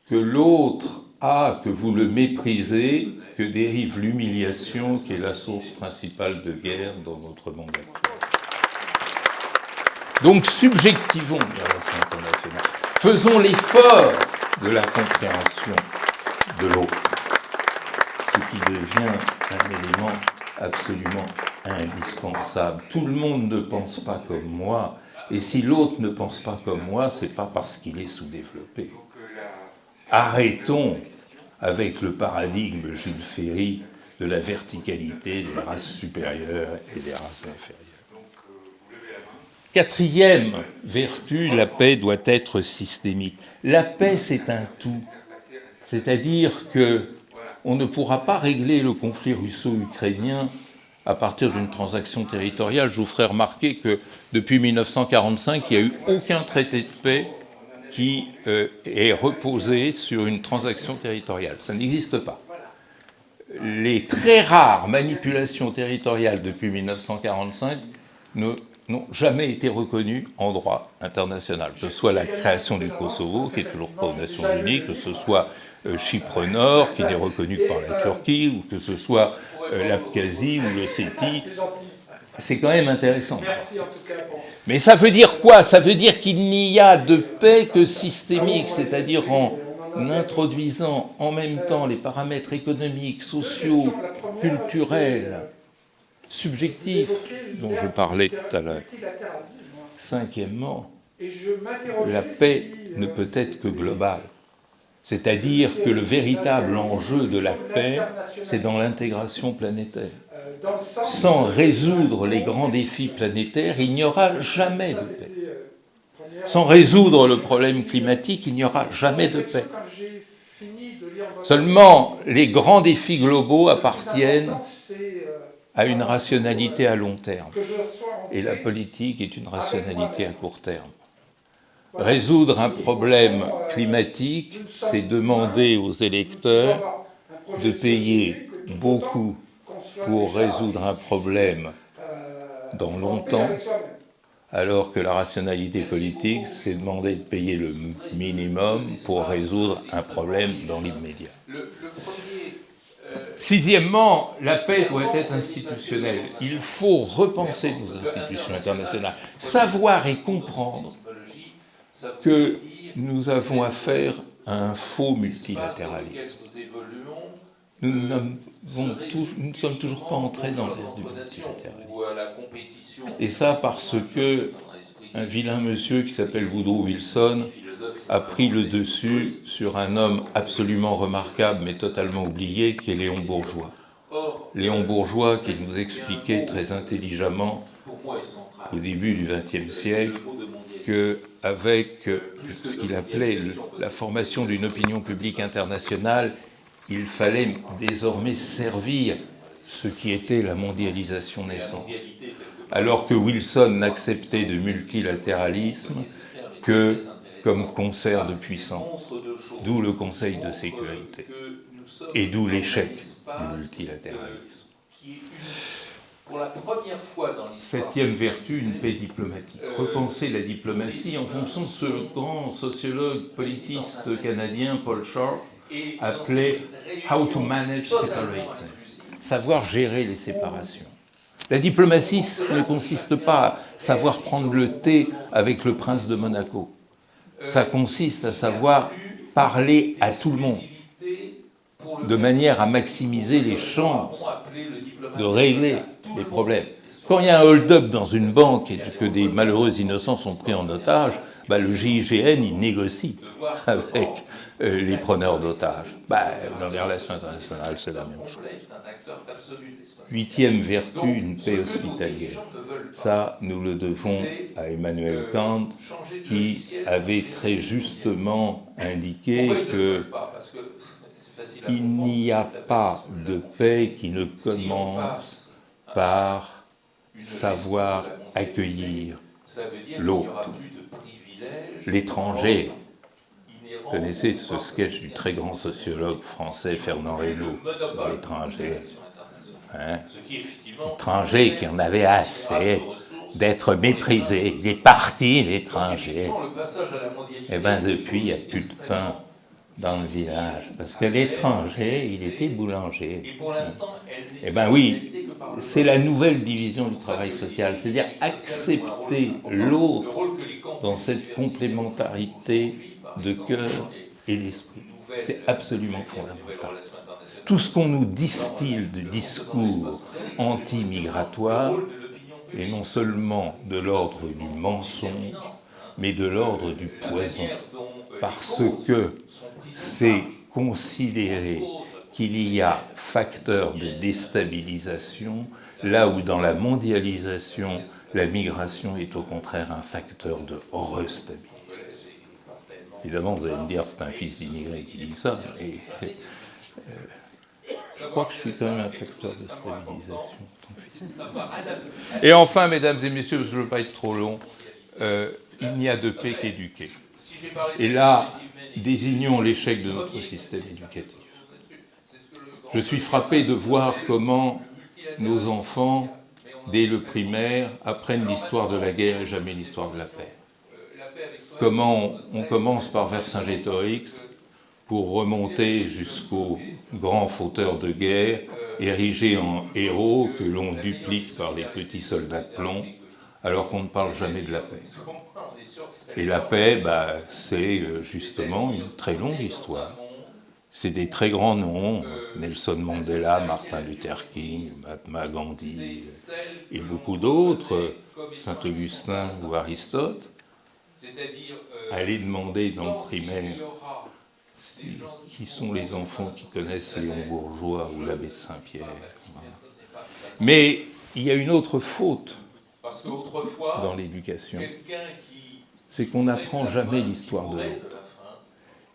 que l'autre a, que vous le méprisez, que dérive l'humiliation qui est la source principale de guerre dans notre monde actuel. Donc subjectivons les relations internationales, faisons l'effort de la compréhension de l'autre, ce qui devient un élément absolument indispensable. Tout le monde ne pense pas comme moi, et si l'autre ne pense pas comme moi, c'est pas parce qu'il est sous-développé. Arrêtons avec le paradigme Jules Ferry de la verticalité des races supérieures et des races inférieures. Quatrième vertu, la paix doit être systémique. La paix, c'est un tout. C'est-à-dire qu'on ne pourra pas régler le conflit russo-ukrainien à partir d'une transaction territoriale. Je vous ferai remarquer que depuis 1945, il n'y a eu aucun traité de paix qui est reposé sur une transaction territoriale. Ça n'existe pas. Les très rares manipulations territoriales depuis 1945 n'ont jamais été reconnues en droit international. Que ce soit la création du Kosovo, qui n'est toujours pas aux Nations Unies, que ce soit Chypre Nord, qui n'est reconnu que par la Turquie, ou que ce soit l'Abkhazie ou l'Ossétie. C'est quand même intéressant. Mais ça veut dire quoi? Ça veut dire qu'il n'y a de paix que systémique, c'est-à-dire en introduisant en même temps les paramètres économiques, sociaux, culturels, subjectifs, dont je parlais tout à l'heure. Cinquièmement, la paix ne peut être que globale. C'est-à-dire que le véritable enjeu de la paix, c'est dans l'intégration planétaire. Sans résoudre les grands défis planétaires, il n'y aura jamais de paix. Sans résoudre le problème climatique, il n'y aura jamais de paix. Seulement, les grands défis globaux appartiennent à une rationalité à long terme. Et la politique est une rationalité à court terme. Résoudre un problème climatique, c'est demander aux électeurs de payer beaucoup pour résoudre un problème dans longtemps, alors que la rationalité politique, c'est demander de payer le minimum pour résoudre un problème dans l'immédiat. Sixièmement, la paix doit être institutionnelle. Il faut repenser nos institutions internationales, savoir et comprendre que nous avons affaire à un faux multilatéralisme. Nous ne sommes toujours pas entrés dans l'ère du multilatéralisme. Et ça parce que un vilain monsieur qui s'appelle Woodrow Wilson a pris le dessus sur un homme absolument remarquable mais totalement oublié qui est Léon Bourgeois. Léon Bourgeois qui nous expliquait très intelligemment au début du XXe siècle qu'avec ce qu'il appelait la formation d'une opinion publique internationale, il fallait désormais servir ce qui était la mondialisation naissante. Alors que Wilson n'acceptait de multilatéralisme que comme concert de puissance, d'où le Conseil de sécurité, et d'où l'échec du multilatéralisme. Septième vertu, une paix diplomatique. Repenser la diplomatie en fonction de ce grand sociologue politiste canadien Paul Shore appelé « How to manage separateness », savoir gérer les séparations. La diplomatie ne consiste pas à savoir prendre le thé avec le prince de Monaco. Ça consiste à savoir parler à tout le monde, de manière à maximiser les chances de régler les problèmes. Quand il y a un hold-up dans une banque et que des malheureux innocents sont pris en otage, le GIGN, il négocie avec les preneurs d'otages. Dans les relations internationales, c'est la même chose. Huitième vertu, une paix hospitalière. Ça, nous le devons à Emmanuel Kant, qui avait très justement indiqué que il n'y a pas de paix qui ne commence par savoir accueillir l'autre, l'étranger. Vous connaissez ce sketch du très grand sociologue français Fernand Reynaud sur l'étranger. Hein? L'étranger qui en avait assez d'être méprisé. Il est parti, l'étranger. Eh bien, depuis, il n'y a plus de pain dans le village. Parce que l'étranger, il était boulanger. Eh bien oui, c'est la nouvelle division du travail social. C'est-à-dire accepter l'autre dans cette complémentarité de cœur et d'esprit. C'est absolument fondamental. Tout ce qu'on nous distille de discours anti-migratoires est non seulement de l'ordre du mensonge, mais de l'ordre du poison. Parce que c'est considérer qu'il y a facteur de déstabilisation, là où dans la mondialisation, la migration est au contraire un facteur de restabilisation. Évidemment, vous allez me dire, c'est un fils d'immigré qui dit ça, mais je crois que je suis quand même un facteur de stabilisation. Et enfin, mesdames et messieurs, parce que je ne veux pas être trop long, il n'y a de paix qu'éduquer. Et là, désignons l'échec de notre système éducatif. Je suis frappé de voir comment nos enfants, dès le primaire, apprennent l'histoire de la guerre et jamais l'histoire de la paix. Comment on commence par Vercingétorix pour remonter jusqu'aux grands fauteurs de guerre, érigés en héros que l'on duplique par les petits soldats de plomb, alors qu'on ne parle jamais de la paix. Et la paix, c'est justement une très longue histoire. C'est des très grands noms, Nelson Mandela, Martin Luther King, Mahatma Gandhi et beaucoup d'autres, Saint-Augustin ou Aristote. Allez demander dans le primaire qui sont les enfants qui connaissent Léon Bourgeois ou l'abbé de Saint-Pierre. Mais il y a une autre faute dans l'éducation, c'est qu'on n'apprend jamais l'histoire de l'autre.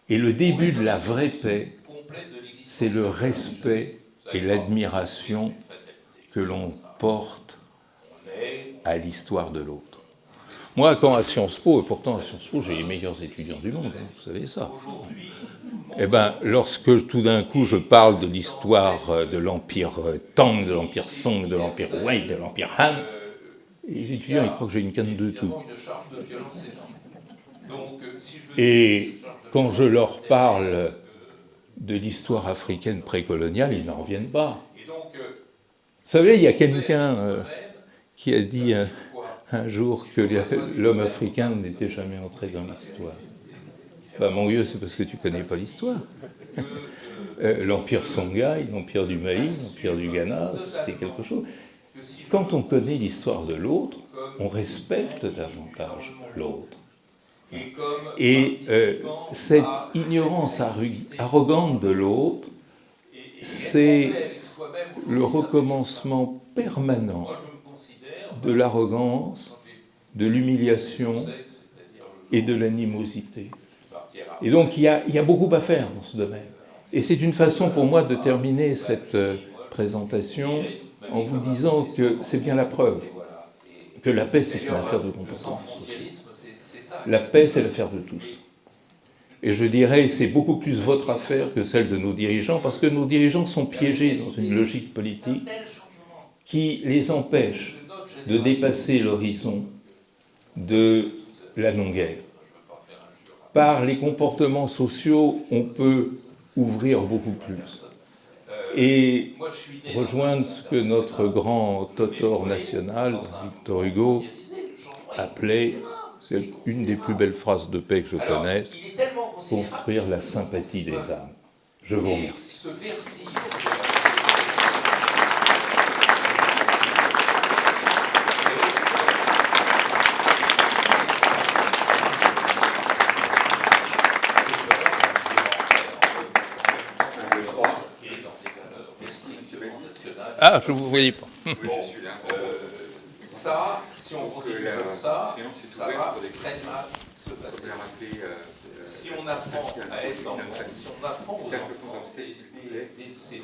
Et le début de la vraie paix, c'est le respect et l'admiration que l'on porte à l'histoire de l'autre. Moi, quand à Sciences Po, et pourtant à Sciences Po, j'ai les meilleurs étudiants du monde, vous savez ça. Eh bien, lorsque tout d'un coup je parle de l'histoire de l'Empire Tang, de l'Empire Song, de l'Empire Wei, de l'Empire Han, les étudiants, ils croient que j'ai une canne de tout. Et quand je leur parle de l'histoire africaine précoloniale, ils n'en reviennent pas. Vous savez, il y a quelqu'un qui a dit un jour que l'homme africain n'était jamais entré dans l'histoire. Mon vieux, c'est parce que tu ne connais pas l'histoire. L'Empire Songhai, l'Empire du Mali, l'Empire du Ghana, c'est quelque chose. Quand on connaît l'histoire de l'autre, on respecte davantage l'autre. Et cette ignorance arrogante de l'autre, c'est le recommencement permanent de l'arrogance, de l'humiliation et de l'animosité. Et donc il y a beaucoup à faire dans ce domaine. Et c'est une façon pour moi de terminer cette présentation en vous disant que c'est bien la preuve que la paix, c'est une affaire de comportement social. La paix, c'est l'affaire de tous. Et je dirais, c'est beaucoup plus votre affaire que celle de nos dirigeants, parce que nos dirigeants sont piégés dans une logique politique qui les empêche de dépasser l'horizon de la non-guerre. Par les comportements sociaux, on peut ouvrir beaucoup plus. Et rejoindre ce que notre grand totor national, Victor Hugo, appelait, c'est une des plus belles phrases de paix que je connaisse, construire la sympathie des âmes. Je vous remercie. Ah, je ne vous voyais pas. Ça, si on continue comme ça va très mal. se passer. On a rappelé, Si on apprend à être dans le monde, si on apprend aux Cercle enfants condensé, s'il vous plaît. des CP,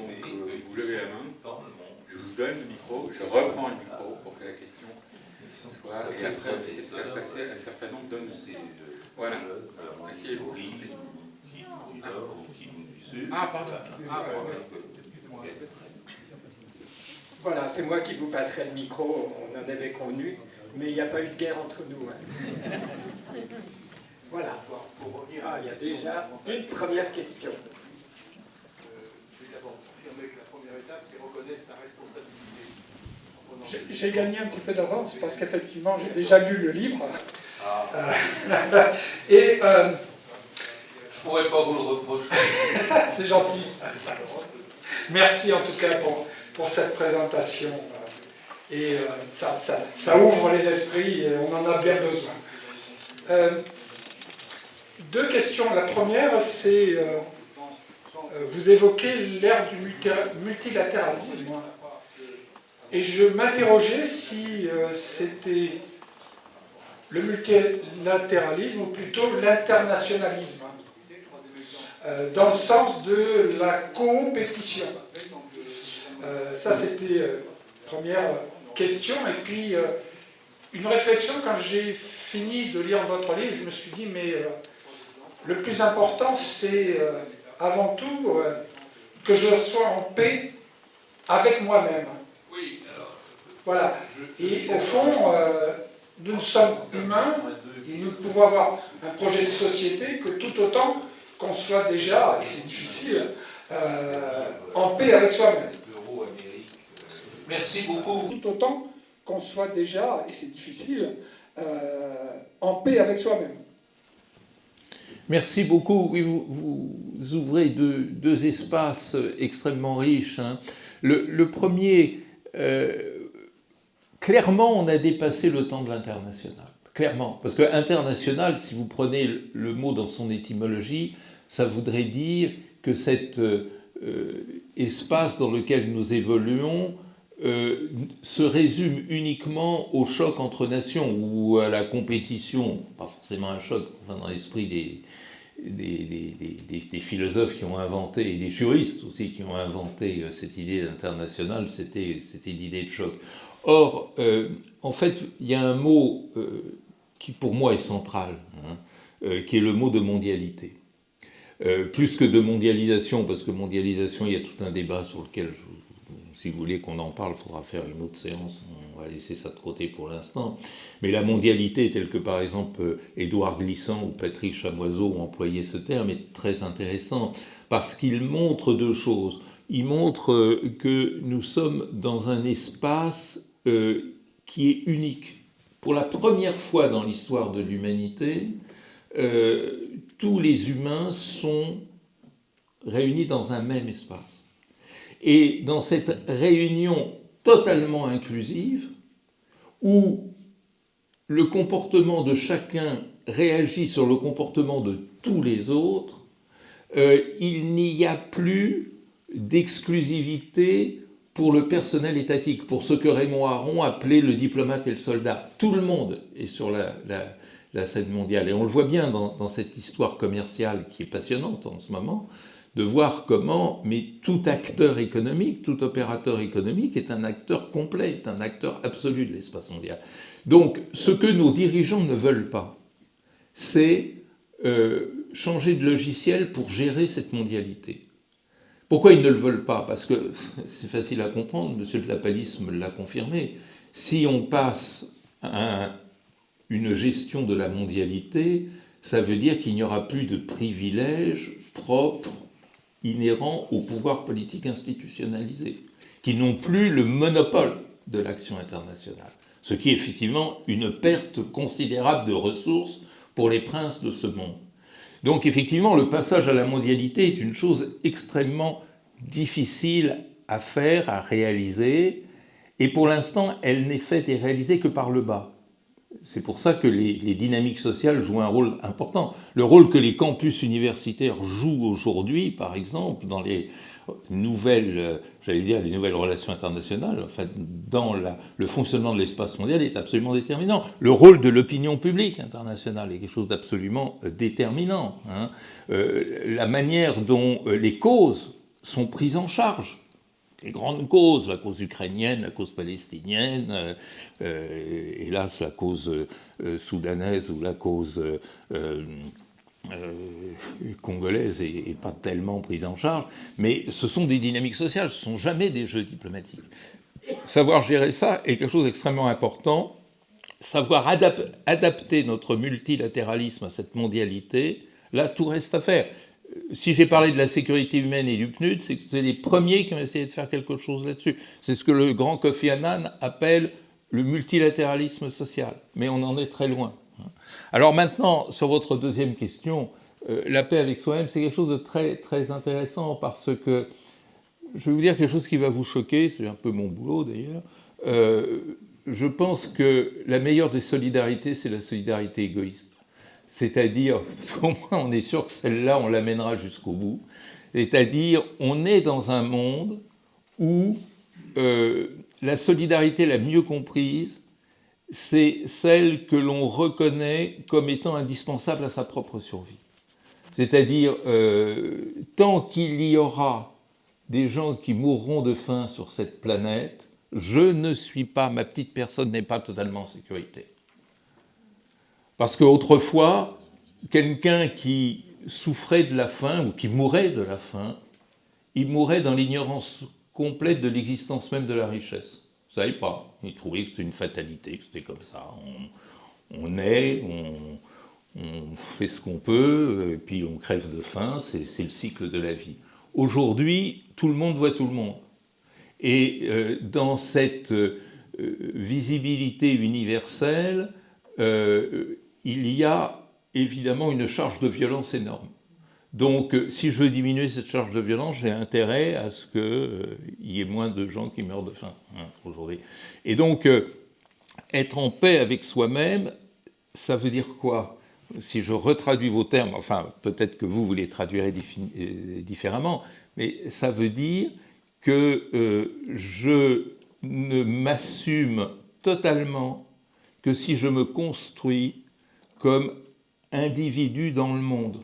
Vous levez la main, dans le monde, je vous donne le micro, je reprends le micro pour que la question ils sont tout soit, à et fait après, frères on et essaie de faire sœurs. passer un certain nombre d'hommes. C'est Voilà. jeunes, alors, Asseyez-vous. qui nord ou qui nous du sud. Ah, pardon. Ah, Voilà. pardon. Voilà, c'est moi qui vous passerai le micro, on en avait convenu, mais il n'y a pas eu de guerre entre nous. Hein. Voilà. Ah, il y a déjà une première question. Je vais d'abord confirmer que la première étape, c'est reconnaître sa responsabilité. J'ai gagné un petit peu d'avance parce qu'effectivement, j'ai déjà lu le livre. Et Je pourrais pas vous le reprocher. c'est gentil. Merci en tout cas pour cette présentation. Et ça ouvre les esprits et on en a bien besoin. Deux questions. La première, c'est vous évoquez l'ère du multilatéralisme. Et je m'interrogeais si c'était le multilatéralisme ou plutôt l'internationalisme, dans le sens de la compétition. Ça, c'était première question. Et puis, une réflexion, quand j'ai fini de lire votre livre, je me suis dit, mais le plus important, c'est avant tout que je sois en paix avec moi-même. Oui, alors. Voilà. Et au fond, nous sommes humains et nous pouvons avoir un projet de société que tout autant qu'on soit déjà, et c'est difficile, en paix avec soi-même. Merci beaucoup. Tout autant qu'on soit déjà, et c'est difficile, en paix avec soi-même. Merci beaucoup. Oui, vous ouvrez deux espaces extrêmement riches. Hein. Le premier, clairement, on a dépassé le temps de l'international. Clairement. Parce que international, si vous prenez le mot dans son étymologie, ça voudrait dire que cet espace dans lequel nous évoluons se résume uniquement au choc entre nations ou à la compétition, pas forcément un choc, enfin dans l'esprit des philosophes qui ont inventé, et des juristes aussi qui ont inventé cette idée d'international, c'était l'idée de choc. Or, en fait, il y a un mot qui pour moi est central, qui est le mot de mondialité. Plus que de mondialisation, parce que mondialisation, il y a tout un débat sur lequel, si vous voulez qu'on en parle, il faudra faire une autre séance, on va laisser ça de côté pour l'instant. Mais la mondialité, telle que par exemple Édouard Glissant ou Patrick Chamoiseau ont employé ce terme, est très intéressant, parce qu'il montre deux choses. Il montre que nous sommes dans un espace qui est unique. Pour la première fois dans l'histoire de l'humanité, tous les humains sont réunis dans un même espace. Et dans cette réunion totalement inclusive, où le comportement de chacun réagit sur le comportement de tous les autres, il n'y a plus d'exclusivité pour le personnel étatique, pour ce que Raymond Aron appelait le diplomate et le soldat. Tout le monde est sur la scène mondiale. Et on le voit bien dans cette histoire commerciale qui est passionnante en ce moment, de voir comment, mais tout acteur économique, tout opérateur économique est un acteur complet, est un acteur absolu de l'espace mondial. Donc, ce que nos dirigeants ne veulent pas, c'est changer de logiciel pour gérer cette mondialité. Pourquoi ils ne le veulent pas? Parce que c'est facile à comprendre, M. de Lapalisse me l'a confirmé. Si on passe à une gestion de la mondialité, ça veut dire qu'il n'y aura plus de privilèges propres, inhérents au pouvoir politique institutionnalisé, qui n'ont plus le monopole de l'action internationale. Ce qui est effectivement une perte considérable de ressources pour les princes de ce monde. Donc effectivement, le passage à la mondialité est une chose extrêmement difficile à faire, à réaliser, et pour l'instant, elle n'est faite et réalisée que par le bas. C'est pour ça que les dynamiques sociales jouent un rôle important. Le rôle que les campus universitaires jouent aujourd'hui, par exemple, dans les nouvelles, les nouvelles relations internationales, en fait, dans le fonctionnement de l'espace mondial est absolument déterminant. Le rôle de l'opinion publique internationale est quelque chose d'absolument déterminant. Hein. La manière dont les causes sont prises en charge, les grandes causes, la cause ukrainienne, la cause palestinienne, hélas la cause soudanaise ou la cause congolaise est pas tellement prise en charge, mais ce sont des dynamiques sociales, ce ne sont jamais des jeux diplomatiques. Savoir gérer ça est quelque chose d'extrêmement important. Savoir adapter notre multilatéralisme à cette mondialité, là, tout reste à faire. Si j'ai parlé de la sécurité humaine et du PNUD, c'est que c'est les premiers qui ont essayé de faire quelque chose là-dessus. C'est ce que le grand Kofi Annan appelle le multilatéralisme social. Mais on en est très loin. Alors maintenant, sur votre deuxième question, la paix avec soi-même, c'est quelque chose de très, très intéressant parce que, je vais vous dire quelque chose qui va vous choquer, c'est un peu mon boulot d'ailleurs, je pense que la meilleure des solidarités, c'est la solidarité égoïste. C'est-à-dire, parce qu'au moins on est sûr que celle-là, on l'amènera jusqu'au bout, c'est-à-dire, on est dans un monde où la solidarité la mieux comprise, c'est celle que l'on reconnaît comme étant indispensable à sa propre survie. C'est-à-dire, tant qu'il y aura des gens qui mourront de faim sur cette planète, je ne suis pas, ma petite personne n'est pas totalement en sécurité. Parce qu'autrefois, quelqu'un qui souffrait de la faim ou qui mourait de la faim, il mourait dans l'ignorance complète de l'existence même de la richesse. Il ne savait pas. Il trouvait que c'était une fatalité, que c'était comme ça. On naît, on fait ce qu'on peut, et puis on crève de faim, c'est le cycle de la vie. Aujourd'hui, tout le monde voit tout le monde. Et dans cette visibilité universelle, il y a évidemment une charge de violence énorme. Donc, si je veux diminuer cette charge de violence, j'ai intérêt à ce qu'il y ait moins de gens qui meurent de faim aujourd'hui. Et donc, être en paix avec soi-même, ça veut dire quoi? Si je retraduis vos termes, enfin, peut-être que vous les traduirez différemment, mais ça veut dire que je ne m'assume totalement que si je me construis comme individu dans le monde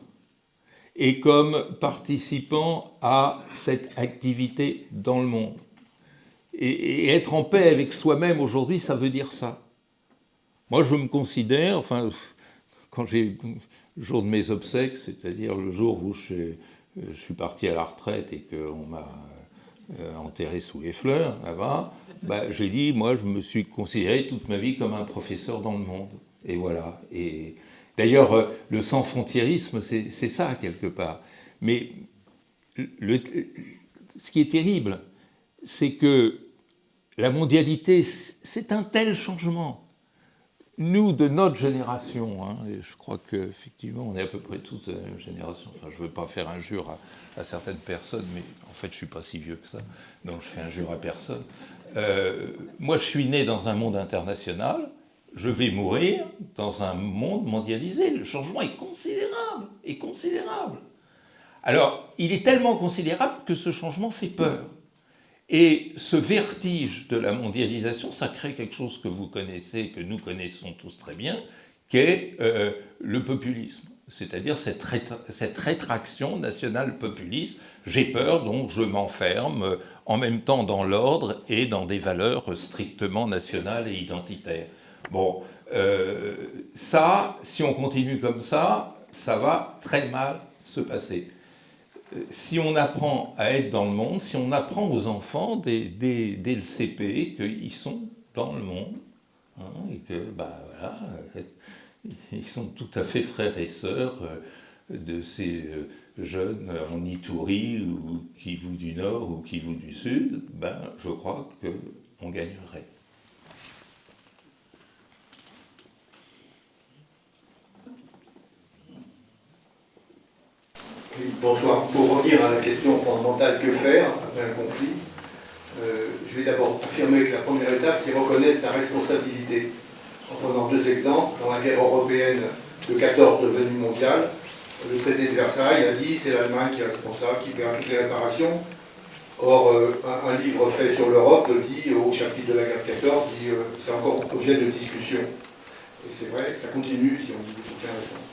et comme participant à cette activité dans le monde. Et être en paix avec soi-même aujourd'hui, ça veut dire ça. Moi, je me considère, enfin, quand j'ai le jour de mes obsèques, c'est-à-dire le jour où je suis parti à la retraite et qu'on m'a enterré sous les fleurs, là-bas, j'ai dit, moi, je me suis considéré toute ma vie comme un professeur dans le monde. Et voilà. Et d'ailleurs, le sans-frontiérisme, c'est ça, quelque part. Mais ce qui est terrible, c'est que la mondialité, c'est un tel changement. Nous, de notre génération, et je crois qu'effectivement, on est à peu près tous de la même génération. Enfin, je ne veux pas faire injure à certaines personnes, mais en fait, je ne suis pas si vieux que ça, donc je fais injure à personne. Moi, je suis né dans un monde international, je vais mourir dans un monde mondialisé. Le changement est considérable, Alors, il est tellement considérable que ce changement fait peur. Et ce vertige de la mondialisation, ça crée quelque chose que vous connaissez, que nous connaissons tous très bien, qui est le populisme. C'est-à-dire cette rétraction nationale populiste. J'ai peur, donc je m'enferme en même temps dans l'ordre et dans des valeurs strictement nationales et identitaires. Bon, ça, si on continue comme ça va très mal se passer. Si on apprend à être dans le monde, si on apprend aux enfants dès le CP qu'ils sont dans le monde, et que, voilà, ils sont tout à fait frères et sœurs de ces jeunes en Itourie ou Kivu du Nord ou Kivu du Sud, je crois qu'on gagnerait. Bonsoir. Pour revenir à la question fondamentale, que faire après un conflit, je vais d'abord affirmer que la première étape, c'est reconnaître sa responsabilité. En prenant deux exemples, dans la guerre européenne de 14 devenue mondiale, le traité de Versailles a dit c'est l'Allemagne qui est responsable, qui paiera toutes les réparations. Or, un livre fait sur l'Europe dit, au chapitre de la guerre de 14, dit c'est encore objet de discussion. Et c'est vrai, ça continue si on dit des bouquins récents.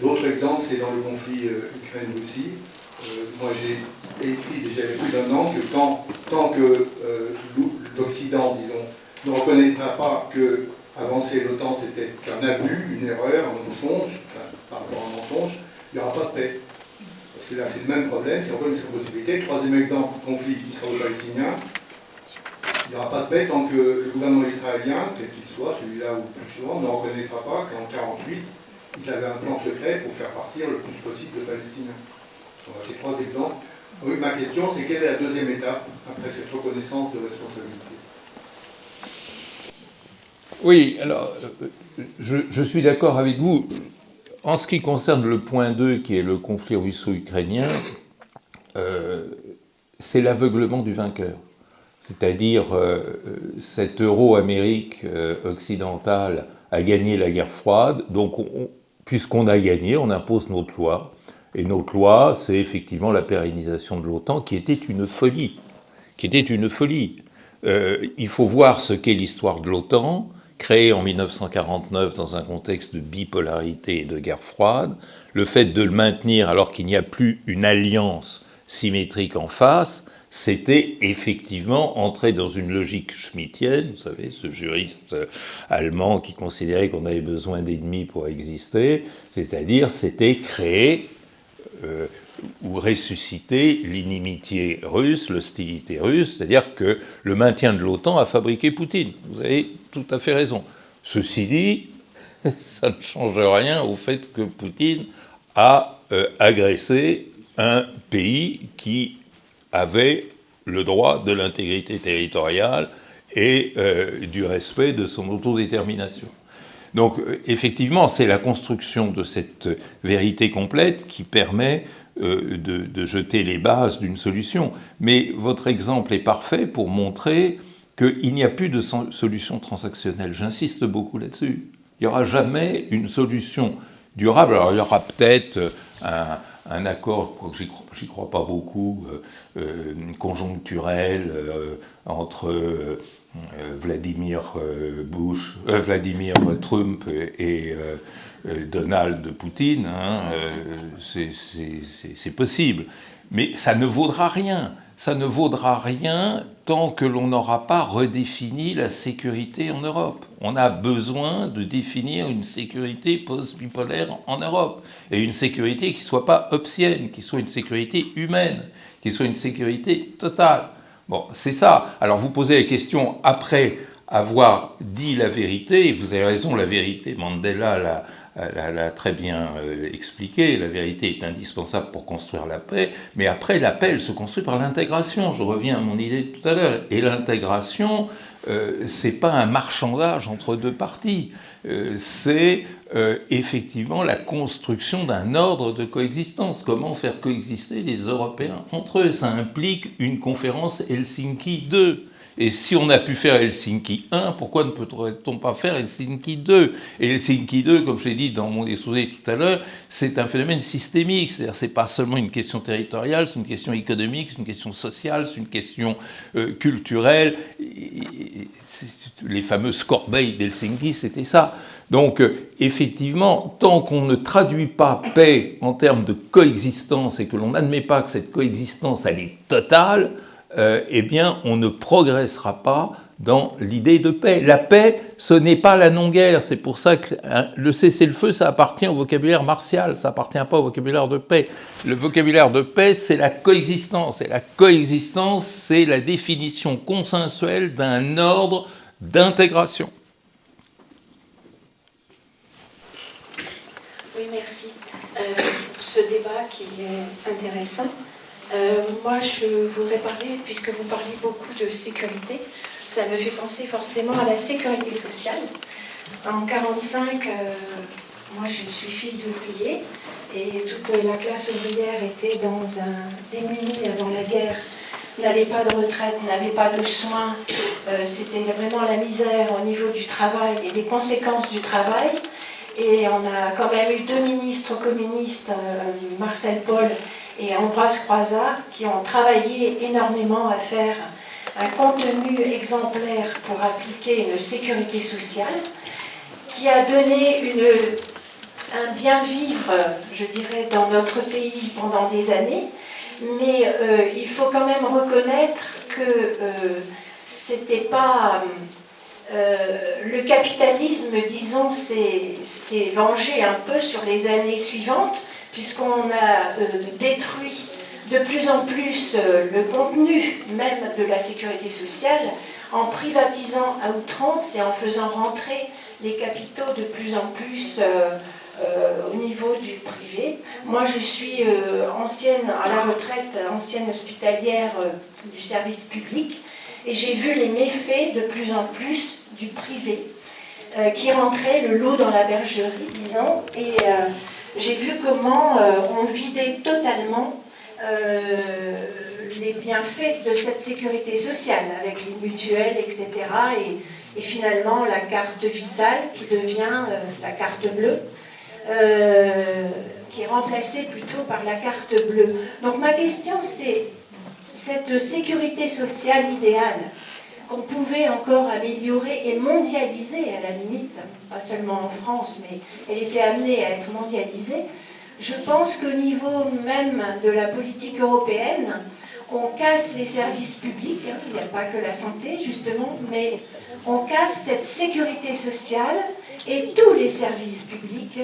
L'autre exemple, c'est dans le conflit Ukraine-Russie. Moi, j'ai écrit déjà il y a plus d'1 an que tant que l'Occident, disons, ne reconnaîtra pas que avancer l'OTAN c'était un abus, une erreur, un mensonge, enfin, par rapport à un mensonge, il n'y aura pas de paix. Parce que là, c'est le même problème, si on reconnaît cette possibilité. Troisième exemple, conflit israélo-palestinien. Il n'y aura pas de paix tant que le gouvernement israélien, quel qu'il soit, celui-là ou plus souvent, ne reconnaîtra pas qu'en 1948, ils avaient un plan secret pour faire partir le plus possible de Palestiniens. Voilà ces 3 exemples. Oui, ma question, c'est quelle est la deuxième étape après cette reconnaissance de responsabilité? Oui, alors, je suis d'accord avec vous. En ce qui concerne le point 2, qui est le conflit russo-ukrainien, c'est l'aveuglement du vainqueur. C'est-à-dire, cette Euro-Amérique occidentale a gagné la guerre froide, donc puisqu'on a gagné, on impose notre loi. Et notre loi, c'est effectivement la pérennisation de l'OTAN, qui était une folie. Il faut voir ce qu'est l'histoire de l'OTAN, créée en 1949 dans un contexte de bipolarité et de guerre froide. Le fait de le maintenir alors qu'il n'y a plus une alliance symétrique en face, c'était effectivement entrer dans une logique schmittienne, vous savez, ce juriste allemand qui considérait qu'on avait besoin d'ennemis pour exister, c'est-à-dire c'était créer ou ressusciter l'inimitié russe, l'hostilité russe, c'est-à-dire que le maintien de l'OTAN a fabriqué Poutine. Vous avez tout à fait raison. Ceci dit, ça ne change rien au fait que Poutine a agressé un pays qui avait le droit de l'intégrité territoriale et du respect de son autodétermination. Donc, effectivement, c'est la construction de cette vérité complète qui permet de jeter les bases d'une solution. Mais votre exemple est parfait pour montrer qu'il n'y a plus de solution transactionnelle. J'insiste beaucoup là-dessus. Il n'y aura jamais une solution durable. Alors, il y aura peut-être un accord, quoique j'y crois pas beaucoup, conjoncturel entre Vladimir Trump et Donald Poutine, c'est possible. Mais ça ne vaudra rien. Ça ne vaudra rien tant que l'on n'aura pas redéfini la sécurité en Europe. On a besoin de définir une sécurité post-bipolaire en Europe. Et une sécurité qui ne soit pas hobbesienne, qui soit une sécurité humaine, qui soit une sécurité totale. Bon, c'est ça. Alors vous posez la question après avoir dit la vérité, et vous avez raison, la vérité, Mandela l'a très bien expliqué, la vérité est indispensable pour construire la paix, mais après la paix, elle se construit par l'intégration. Je reviens à mon idée de tout à l'heure. Et l'intégration, c'est pas un marchandage entre deux parties, c'est effectivement la construction d'un ordre de coexistence. Comment faire coexister les Européens entre eux? Ça implique une conférence Helsinki 2. Et si on a pu faire Helsinki 1, pourquoi ne peut-on pas faire Helsinki 2? Et Helsinki 2, comme je l'ai dit dans mon exposé tout à l'heure, c'est un phénomène systémique. C'est-à-dire, c'est pas seulement une question territoriale, c'est une question économique, c'est une question sociale, c'est une question culturelle. Les fameuses corbeilles d'Helsinki, c'était ça. Donc, effectivement, tant qu'on ne traduit pas paix en termes de coexistence et que l'on n'admet pas que cette coexistence, elle est totale, eh bien, on ne progressera pas dans l'idée de paix. La paix, ce n'est pas la non-guerre. C'est pour ça que le cessez-le-feu, ça appartient au vocabulaire martial, ça appartient pas au vocabulaire de paix. Le vocabulaire de paix, c'est la coexistence. Et la coexistence, c'est la définition consensuelle d'un ordre d'intégration. Oui, merci pour ce débat qui est intéressant. Moi, je voudrais parler, puisque vous parlez beaucoup de sécurité, ça me fait penser forcément à la sécurité sociale. En 1945, moi je suis fille d'ouvrier, et toute la classe ouvrière était dans un démuni avant la guerre n'avaient pas de retraite, n'avaient pas de soins. C'était vraiment la misère au niveau du travail et des conséquences du travail. Et on a quand même eu 2 ministres communistes, Marcel Paul et Ambroise Croizat, qui ont travaillé énormément à faire un contenu exemplaire pour appliquer une sécurité sociale, qui a donné un bien-vivre, je dirais, dans notre pays pendant des années. Mais il faut quand même reconnaître que c'était pas... le capitalisme, disons, s'est vengé un peu sur les années suivantes, puisqu'on a détruit de plus en plus le contenu même de la sécurité sociale, en privatisant à outrance et en faisant rentrer les capitaux de plus en plus au niveau du privé. Moi, je suis ancienne, à la retraite, ancienne hospitalière du service public, et j'ai vu les méfaits de plus en plus du privé, qui rentrait le loup dans la bergerie, disons, et j'ai vu comment on vidait totalement les bienfaits de cette sécurité sociale, avec les mutuelles, etc., et finalement la carte vitale qui devient la carte bleue, qui est remplacée plutôt par la carte bleue. Donc ma question, c'est cette sécurité sociale idéale qu'on pouvait encore améliorer et mondialiser à la limite, pas seulement en France, mais elle était amenée à être mondialisée. Je pense qu'au niveau même de la politique européenne, on casse les services publics, il n'y a pas que la santé justement, mais on casse cette sécurité sociale et tous les services publics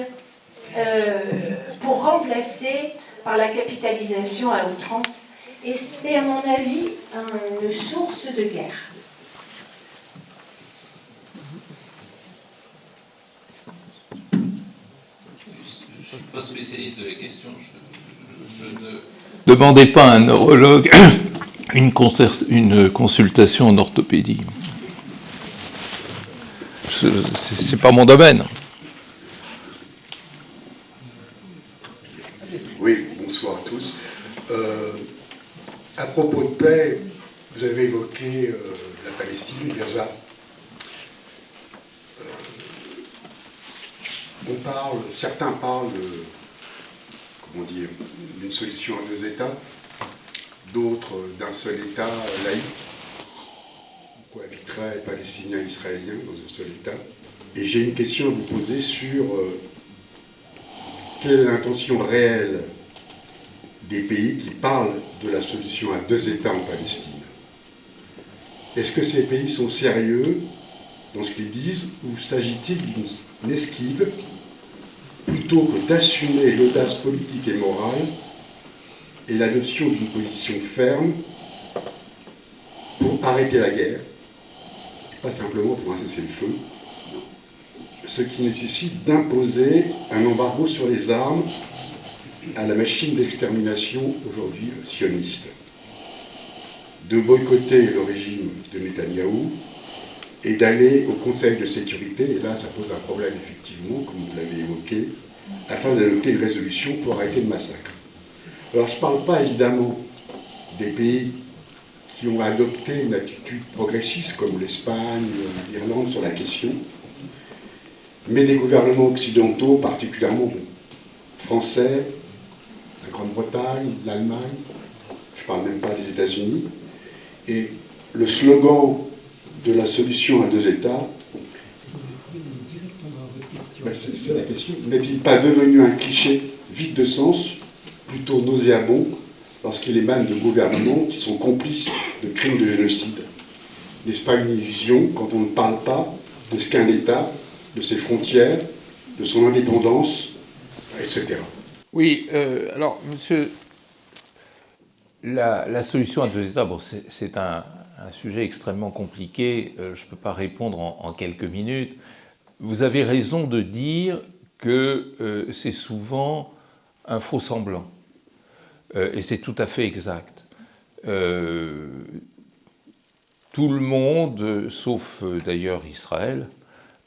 pour remplacer par la capitalisation à outrance. Et c'est à mon avis une source de guerre. Je ne suis pas spécialiste de la question. Je ne demandais pas à un neurologue une consultation en orthopédie. C'est pas mon domaine. Oui, bonsoir à tous. À propos de paix, vous avez évoqué la Palestine, Gaza. Certains parlent d'une solution à 2 États, d'autres d'un seul État laïque, où cohabiteraient Palestiniens et Israéliens dans un seul État. Et j'ai une question à vous poser sur quelle est l'intention réelle des pays qui parlent de la solution à 2 États en Palestine. Est-ce que ces pays sont sérieux dans ce qu'ils disent, ou s'agit-il d'une esquive plutôt que d'assumer l'audace politique et morale et l'adoption d'une position ferme pour arrêter la guerre, pas simplement pour cesser le feu, ce qui nécessite d'imposer un embargo sur les armes à la machine d'extermination aujourd'hui sioniste, de boycotter le régime de Netanyahou et d'aller au Conseil de sécurité, et là ça pose un problème effectivement, comme vous l'avez évoqué, afin d'adopter une résolution pour arrêter le massacre. Alors je ne parle pas évidemment des pays qui ont adopté une attitude progressiste, comme l'Espagne, l'Irlande sur la question, mais des gouvernements occidentaux, particulièrement français, la Grande-Bretagne, l'Allemagne, je ne parle même pas des États-Unis, et le slogan de la solution à 2 États, c'est la question, n'est-il pas devenu un cliché vide de sens, plutôt nauséabond, lorsqu'il émane de gouvernements qui sont complices de crimes de génocide? N'est-ce pas une illusion quand on ne parle pas de ce qu'est un État, de ses frontières, de son indépendance, etc. Oui, alors, monsieur, la solution à 2 États, bon, c'est un sujet extrêmement compliqué, je ne peux pas répondre en quelques minutes. Vous avez raison de dire que c'est souvent un faux semblant, et c'est tout à fait exact. Tout le monde, sauf d'ailleurs Israël,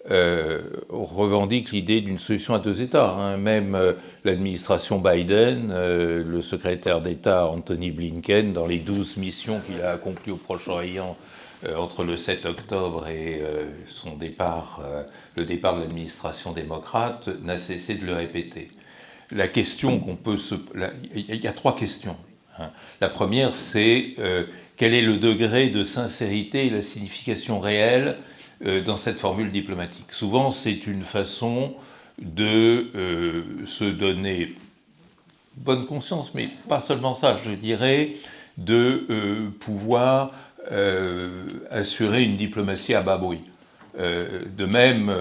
revendique l'idée d'une solution à deux États. Hein. Même l'administration Biden, le secrétaire d'État Anthony Blinken, dans les 12 missions qu'il a accomplies au Proche-Orient entre le 7 octobre et son départ, le départ de l'administration démocrate, n'a cessé de le répéter. La question qu'on peut se... Il y a trois questions. Hein. La première, c'est quel est le degré de sincérité et la signification réelle dans cette formule diplomatique. Souvent, c'est une façon de se donner bonne conscience, mais pas seulement ça, je dirais, de pouvoir assurer une diplomatie à bas bruit. De même,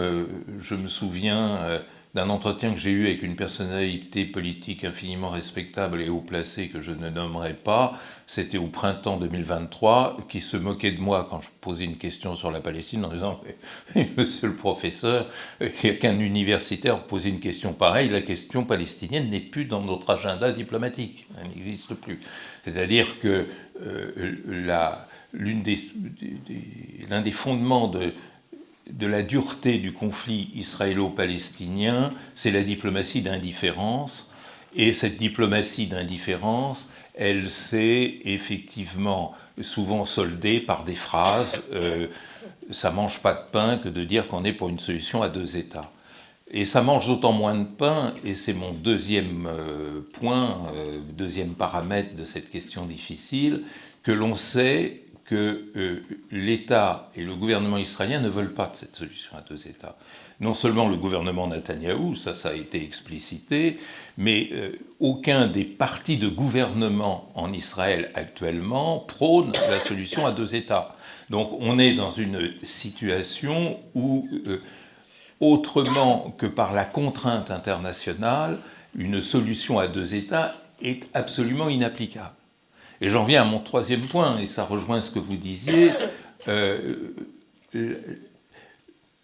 je me souviens d'un entretien que j'ai eu avec une personnalité politique infiniment respectable et haut placée que je ne nommerai pas, c'était au printemps 2023, qui se moquait de moi quand je posais une question sur la Palestine en disant « Monsieur le professeur, il n'y a qu'un universitaire posait une question pareille, la question palestinienne n'est plus dans notre agenda diplomatique, elle n'existe plus. » C'est-à-dire que l'un des fondements de la dureté du conflit israélo-palestinien, c'est la diplomatie d'indifférence. Et cette diplomatie d'indifférence, elle s'est effectivement souvent soldée par des phrases ça mange pas de pain que de dire qu'on est pour une solution à deux États. Et ça mange d'autant moins de pain, et c'est mon deuxième point, deuxième paramètre de cette question difficile, que l'on sait que l'État et le gouvernement israélien ne veulent pas de cette solution à deux États. Non seulement le gouvernement Netanyahou, ça a été explicité, mais aucun des partis de gouvernement en Israël actuellement prône la solution à deux États. Donc on est dans une situation où, autrement que par la contrainte internationale, une solution à deux États est absolument inapplicable. Et j'en viens à mon troisième point, et ça rejoint ce que vous disiez,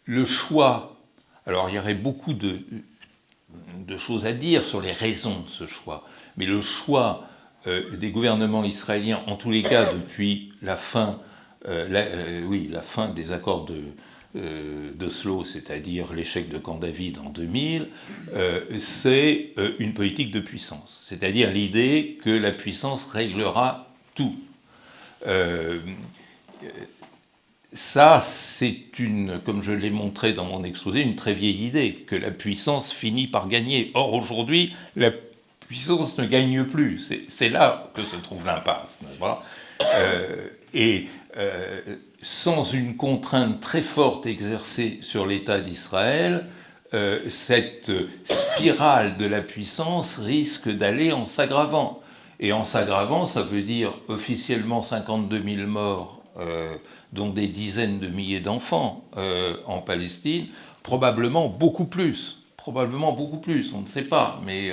le choix. Alors il y aurait beaucoup de choses à dire sur les raisons de ce choix, mais le choix des gouvernements israéliens, en tous les cas depuis la fin des accords d'Oslo, c'est-à-dire l'échec de Camp David en 2000, c'est une politique de puissance, c'est-à-dire l'idée que la puissance réglera tout. Ça, c'est comme je l'ai montré dans mon exposé, une très vieille idée, que la puissance finit par gagner. Or, aujourd'hui, la puissance ne gagne plus. C'est là que se trouve l'impasse, n'est-ce pas ? Sans une contrainte très forte exercée sur l'État d'Israël, cette spirale de la puissance risque d'aller en s'aggravant. Et en s'aggravant, ça veut dire officiellement 52 000 morts, dont des dizaines de milliers d'enfants en Palestine, probablement beaucoup plus, on ne sait pas, mais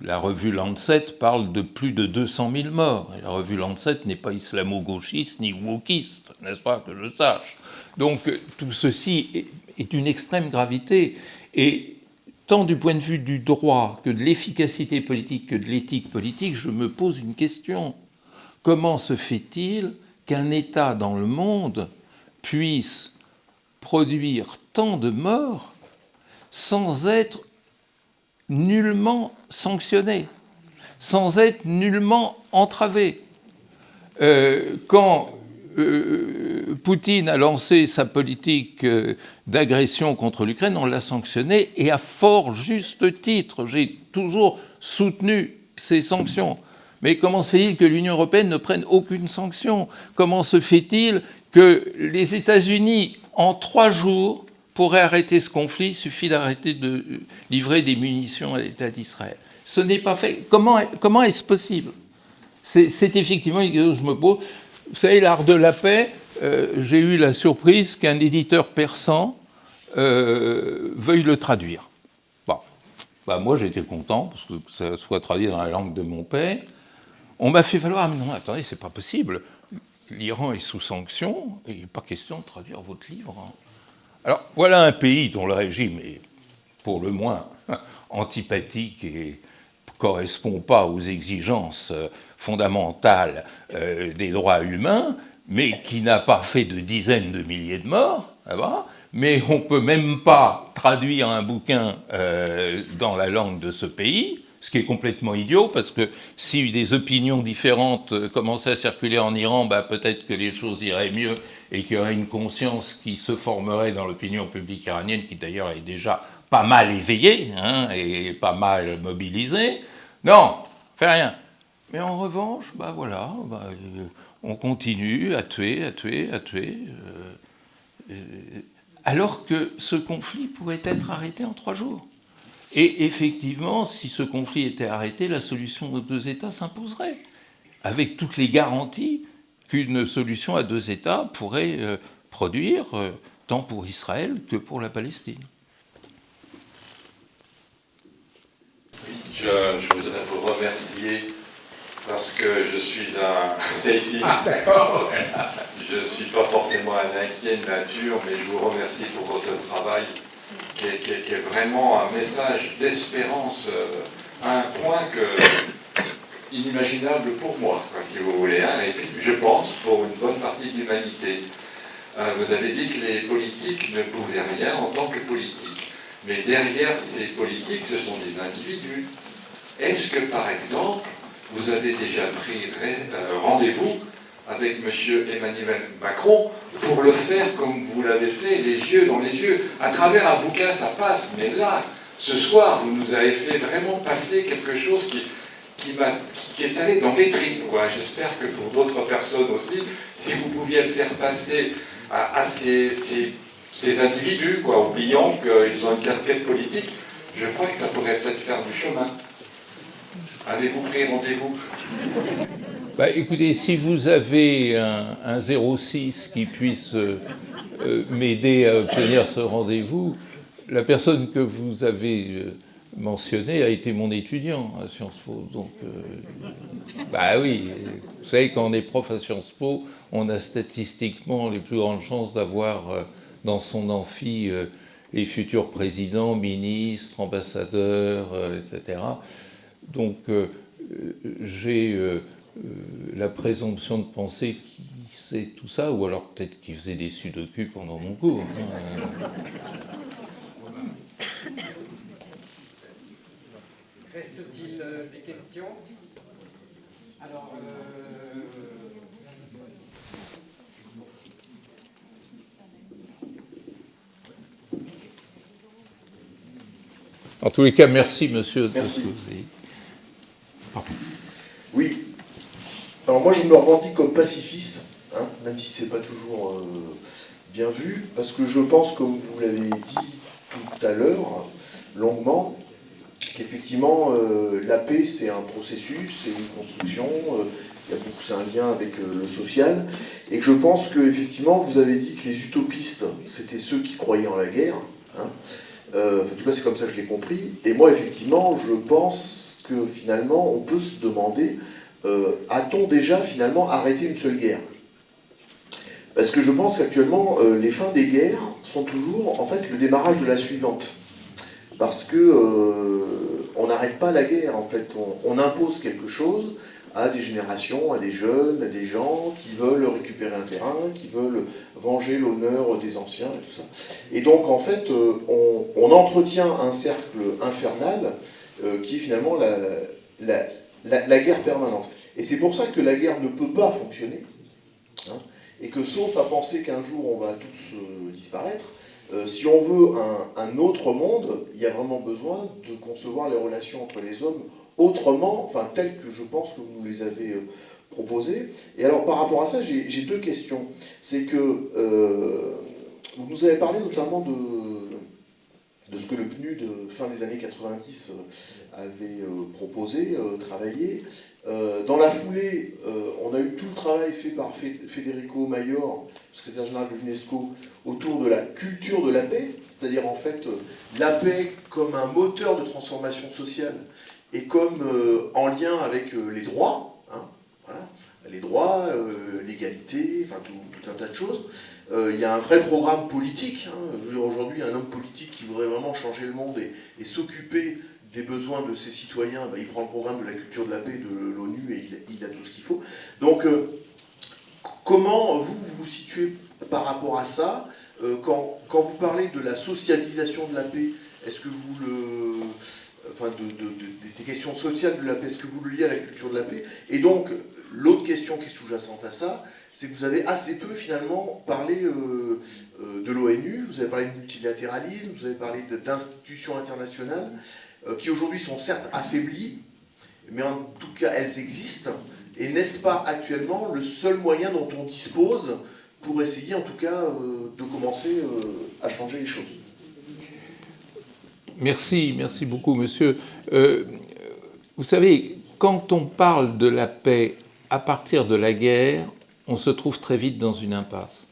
la revue Lancet parle de plus de 200 000 morts. Et la revue Lancet n'est pas islamo-gauchiste ni wokiste, n'est-ce pas, que je sache. Donc tout ceci est d'une extrême gravité. Et tant du point de vue du droit que de l'efficacité politique que de l'éthique politique, je me pose une question. Comment se fait-il qu'un État dans le monde puisse produire tant de morts sans être nullement sanctionné, sans être nullement entravé. Quand Poutine a lancé sa politique d'agression contre l'Ukraine, on l'a sanctionné, et à fort juste titre. J'ai toujours soutenu ces sanctions. Mais comment se fait-il que l'Union européenne ne prenne aucune sanction ? Comment se fait-il que les États-Unis, en 3 jours, pourraient arrêter ce conflit? Il suffit d'arrêter de livrer des munitions à l'État d'Israël. Ce n'est pas fait. Comment est-ce possible ? C'est effectivement une question que je me pose. Vous savez, l'art de la paix, j'ai eu la surprise qu'un éditeur persan veuille le traduire. Bon. Moi, j'étais content, parce que ça soit traduit dans la langue de mon père. On m'a fait valoir, mais non, attendez, c'est pas possible. L'Iran est sous sanction, et il n'est pas question de traduire votre livre. Alors, voilà un pays dont le régime est, pour le moins, antipathique et ne correspond pas aux exigences fondamentales des droits humains, mais qui n'a pas fait de dizaines de milliers de morts, mais on ne peut même pas traduire un bouquin dans la langue de ce pays, ce qui est complètement idiot, parce que si des opinions différentes commençaient à circuler en Iran, peut-être que les choses iraient mieux et qu'il y aurait une conscience qui se formerait dans l'opinion publique iranienne, qui d'ailleurs est déjà pas mal éveillée et pas mal mobilisée. Non, fait rien. Mais en revanche, on continue à tuer. Alors que ce conflit pourrait être arrêté en 3 jours. Et effectivement, si ce conflit était arrêté, la solution aux 2 États s'imposerait, avec toutes les garanties qu'une solution à 2 États pourrait produire, tant pour Israël que pour la Palestine. Oui, je voudrais vous remercier parce que je suis un... C'est ici. Ah, d'accord. Je ne suis pas forcément un inquiet de nature, mais je vous remercie pour votre travail qui est vraiment un message d'espérance à un point inimaginable pour moi, si vous voulez, et puis je pense pour une bonne partie de l'humanité. Vous avez dit que les politiques ne pouvaient rien en tant que politiques, mais derrière ces politiques, ce sont des individus. Est-ce que, par exemple, vous avez déjà pris rendez-vous avec M. Emmanuel Macron pour le faire comme vous l'avez fait, les yeux dans les yeux? À travers un bouquin, ça passe, mais là, ce soir, vous nous avez fait vraiment passer quelque chose qui est allé dans les tripes. J'espère que pour d'autres personnes aussi, si vous pouviez le faire passer à ces individus, oubliant qu'ils ont une casquette politique, je crois que ça pourrait peut-être faire du chemin. Avez-vous pris rendez-vous? Écoutez, si vous avez un 06 qui puisse m'aider à obtenir ce rendez-vous, la personne que vous avez mentionnée a été mon étudiant à Sciences Po. Donc, oui, vous savez, quand on est prof à Sciences Po, on a statistiquement les plus grandes chances d'avoir dans son amphi les futurs présidents, ministres, ambassadeurs, etc. Donc, j'ai la présomption de penser qu'il sait tout ça, ou alors peut-être qu'il faisait des sudoku pendant mon cours. Reste-t-il des questions? Alors, en tous les cas, merci, monsieur. Merci. Oui. Alors moi, je me revendique comme pacifiste, même si c'est pas toujours bien vu, parce que je pense, comme vous l'avez dit tout à l'heure, longuement, qu'effectivement, la paix, c'est un processus, c'est une construction, c'est un lien avec le social, et que je pense qu'effectivement, vous avez dit que les utopistes, c'était ceux qui croyaient en la guerre, en tout cas, c'est comme ça que je l'ai compris. Et moi, effectivement, je pense que finalement, on peut se demander, a-t-on déjà finalement arrêté une seule guerre? Parce que je pense qu'actuellement, les fins des guerres sont toujours, en fait, le démarrage de la suivante. Parce que on n'arrête pas la guerre, en fait. On impose quelque chose à des générations, à des jeunes, à des gens qui veulent récupérer un terrain, qui veulent venger l'honneur des anciens et tout ça. Et donc, en fait, on entretient un cercle infernal qui est finalement la guerre permanente. Et c'est pour ça que la guerre ne peut pas fonctionner, et que sauf à penser qu'un jour on va tous disparaître, si on veut un autre monde, il y a vraiment besoin de concevoir les relations entre les hommes autrement, enfin telles que je pense que vous nous les avez proposées. Et alors par rapport à ça, j'ai 2 questions. C'est que vous nous avez parlé notamment de ce que le PNUD fin des années 90 avait proposé, travaillé. Dans la foulée, on a eu tout le travail fait par Federico Mayor, secrétaire général de l'UNESCO, autour de la culture de la paix, c'est-à-dire en fait la paix comme un moteur de transformation sociale et comme en lien avec les droits, voilà, les droits, l'égalité, enfin tout un tas de choses. Il y a un vrai programme politique. Aujourd'hui, un homme politique qui voudrait vraiment changer le monde et s'occuper des besoins de ses citoyens, il prend le programme de la culture de la paix de l'ONU et il a tout ce qu'il faut. Donc, Comment vous vous situez par rapport à ça? Quand vous parlez de la socialisation de la paix, est-ce que vous des questions sociales de la paix, est-ce que vous le liez à la culture de la paix? Et donc, l'autre question qui est sous-jacente à ça, c'est que vous avez assez peu finalement parlé de l'ONU, vous avez parlé de multilatéralisme, vous avez parlé d'institutions internationales qui aujourd'hui sont certes affaiblies, mais en tout cas elles existent. Et n'est-ce pas actuellement le seul moyen dont on dispose pour essayer en tout cas de commencer à changer les choses? Merci beaucoup, monsieur. Vous savez, quand on parle de la paix à partir de la guerre, on se trouve très vite dans une impasse.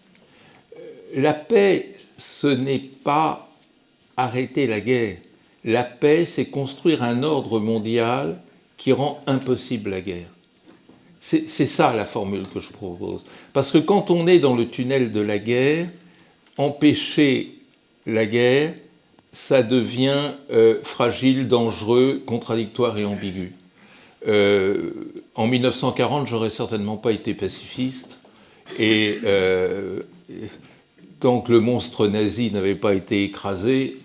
La paix, ce n'est pas arrêter la guerre. La paix, c'est construire un ordre mondial qui rend impossible la guerre. C'est ça la formule que je propose. Parce que quand on est dans le tunnel de la guerre, empêcher la guerre, ça devient fragile, dangereux, contradictoire et ambigu. En 1940, j'aurais certainement pas été pacifiste, et tant que le monstre nazi n'avait pas été écrasé,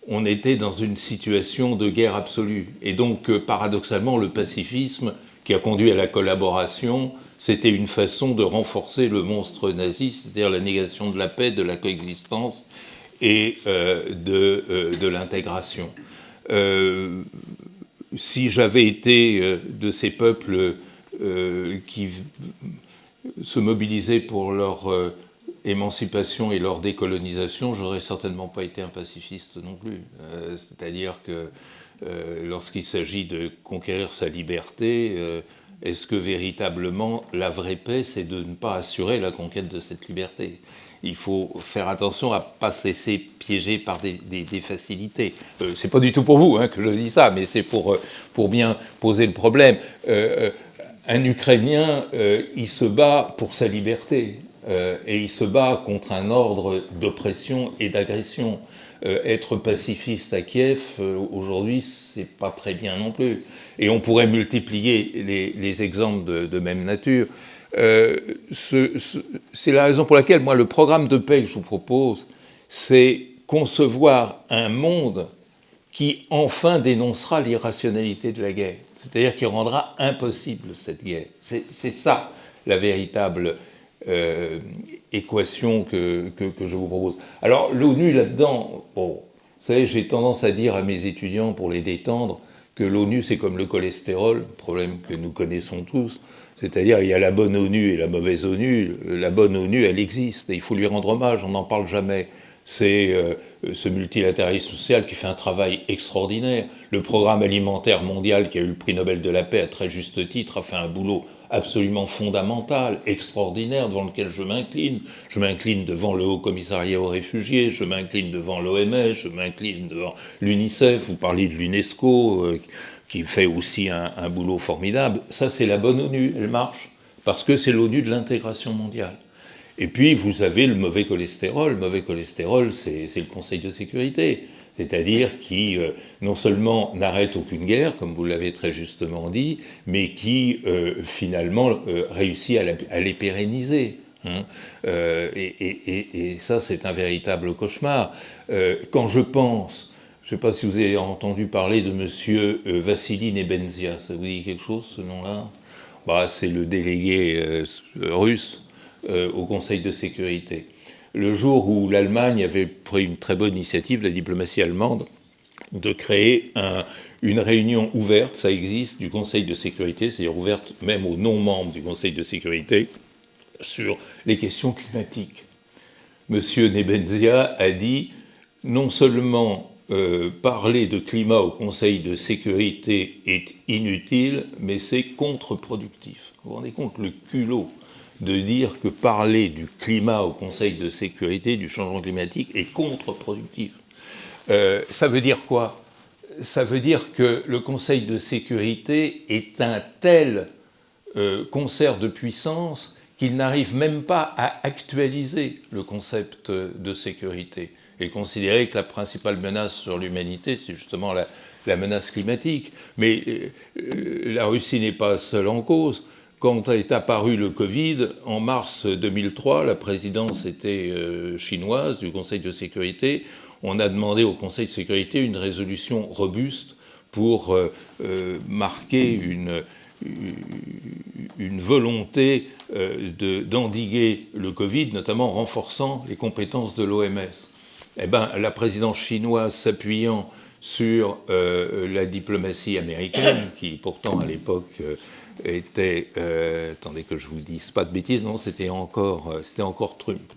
on était dans une situation de guerre absolue. Et donc, paradoxalement, le pacifisme, qui a conduit à la collaboration, c'était une façon de renforcer le monstre nazi, c'est-à-dire la négation de la paix, de la coexistence et de l'intégration. Si j'avais été de ces peuples qui se mobilisaient pour leur émancipation et leur décolonisation, j'aurais certainement pas été un pacifiste non plus. C'est-à-dire que lorsqu'il s'agit de conquérir sa liberté, est-ce que véritablement la vraie paix, c'est de ne pas assurer la conquête de cette liberté? Il faut faire attention à ne pas se laisser piéger par des facilités. C'est pas du tout pour vous que je dis ça, mais c'est pour bien poser le problème. Un Ukrainien, il se bat pour sa liberté, et il se bat contre un ordre d'oppression et d'agression. Être pacifiste à Kiev, aujourd'hui, c'est pas très bien non plus. Et on pourrait multiplier les exemples de même nature. C'est la raison pour laquelle, moi, le programme de paix que je vous propose, c'est concevoir un monde qui, enfin, dénoncera l'irrationalité de la guerre. C'est-à-dire qui rendra impossible cette guerre. C'est ça, la véritable équation que je vous propose. Alors, l'ONU, là-dedans, bon, vous savez, j'ai tendance à dire à mes étudiants, pour les détendre, que l'ONU, c'est comme le cholestérol, problème que nous connaissons tous. C'est-à-dire, il y a la bonne ONU et la mauvaise ONU. La bonne ONU, elle existe, et il faut lui rendre hommage, on n'en parle jamais. C'est ce multilatéralisme social qui fait un travail extraordinaire. Le programme alimentaire mondial, qui a eu le prix Nobel de la paix à très juste titre, a fait un boulot absolument fondamental, extraordinaire, devant lequel je m'incline. Je m'incline devant le Haut Commissariat aux réfugiés, je m'incline devant l'OMS, je m'incline devant l'UNICEF. Vous parlez de l'UNESCO, qui fait aussi un boulot formidable. Ça, c'est la bonne ONU, elle marche, parce que c'est l'ONU de l'intégration mondiale. Et puis, vous avez le mauvais cholestérol. Le mauvais cholestérol, c'est le Conseil de sécurité, c'est-à-dire qui, non seulement n'arrête aucune guerre, comme vous l'avez très justement dit, mais qui, finalement, réussit à les pérenniser. Et ça, c'est un véritable cauchemar. Quand je pense... Je ne sais pas si vous avez entendu parler de monsieur Vassili Nebenzia. Ça vous dit quelque chose, ce nom-là? C'est le délégué russe au Conseil de sécurité. Le jour où l'Allemagne avait pris une très bonne initiative, la diplomatie allemande, de créer une réunion ouverte, ça existe, du Conseil de sécurité, c'est-à-dire ouverte même aux non-membres du Conseil de sécurité, sur les questions climatiques. Monsieur Nebenzia a dit, non seulement parler de climat au Conseil de sécurité est inutile, mais c'est contre-productif. Vous vous rendez compte le culot de dire que parler du climat au Conseil de sécurité, du changement climatique, est contre-productif. Ça veut dire quoi? Ça veut dire que le Conseil de sécurité est un tel concert de puissance qu'il n'arrive même pas à actualiser le concept de sécurité et considérer que la principale menace sur l'humanité, c'est justement la menace climatique. Mais la Russie n'est pas seule en cause. quand est apparu le Covid, en mars 2003, la présidence était chinoise du Conseil de sécurité. On a demandé au Conseil de sécurité une résolution robuste pour marquer une volonté d'endiguer le Covid, notamment en renforçant les compétences de l'OMS. Eh bien, la présidence chinoise s'appuyant sur la diplomatie américaine, qui pourtant à l'époque était, attendez que je vous dise pas de bêtises, non, c'était encore Trump,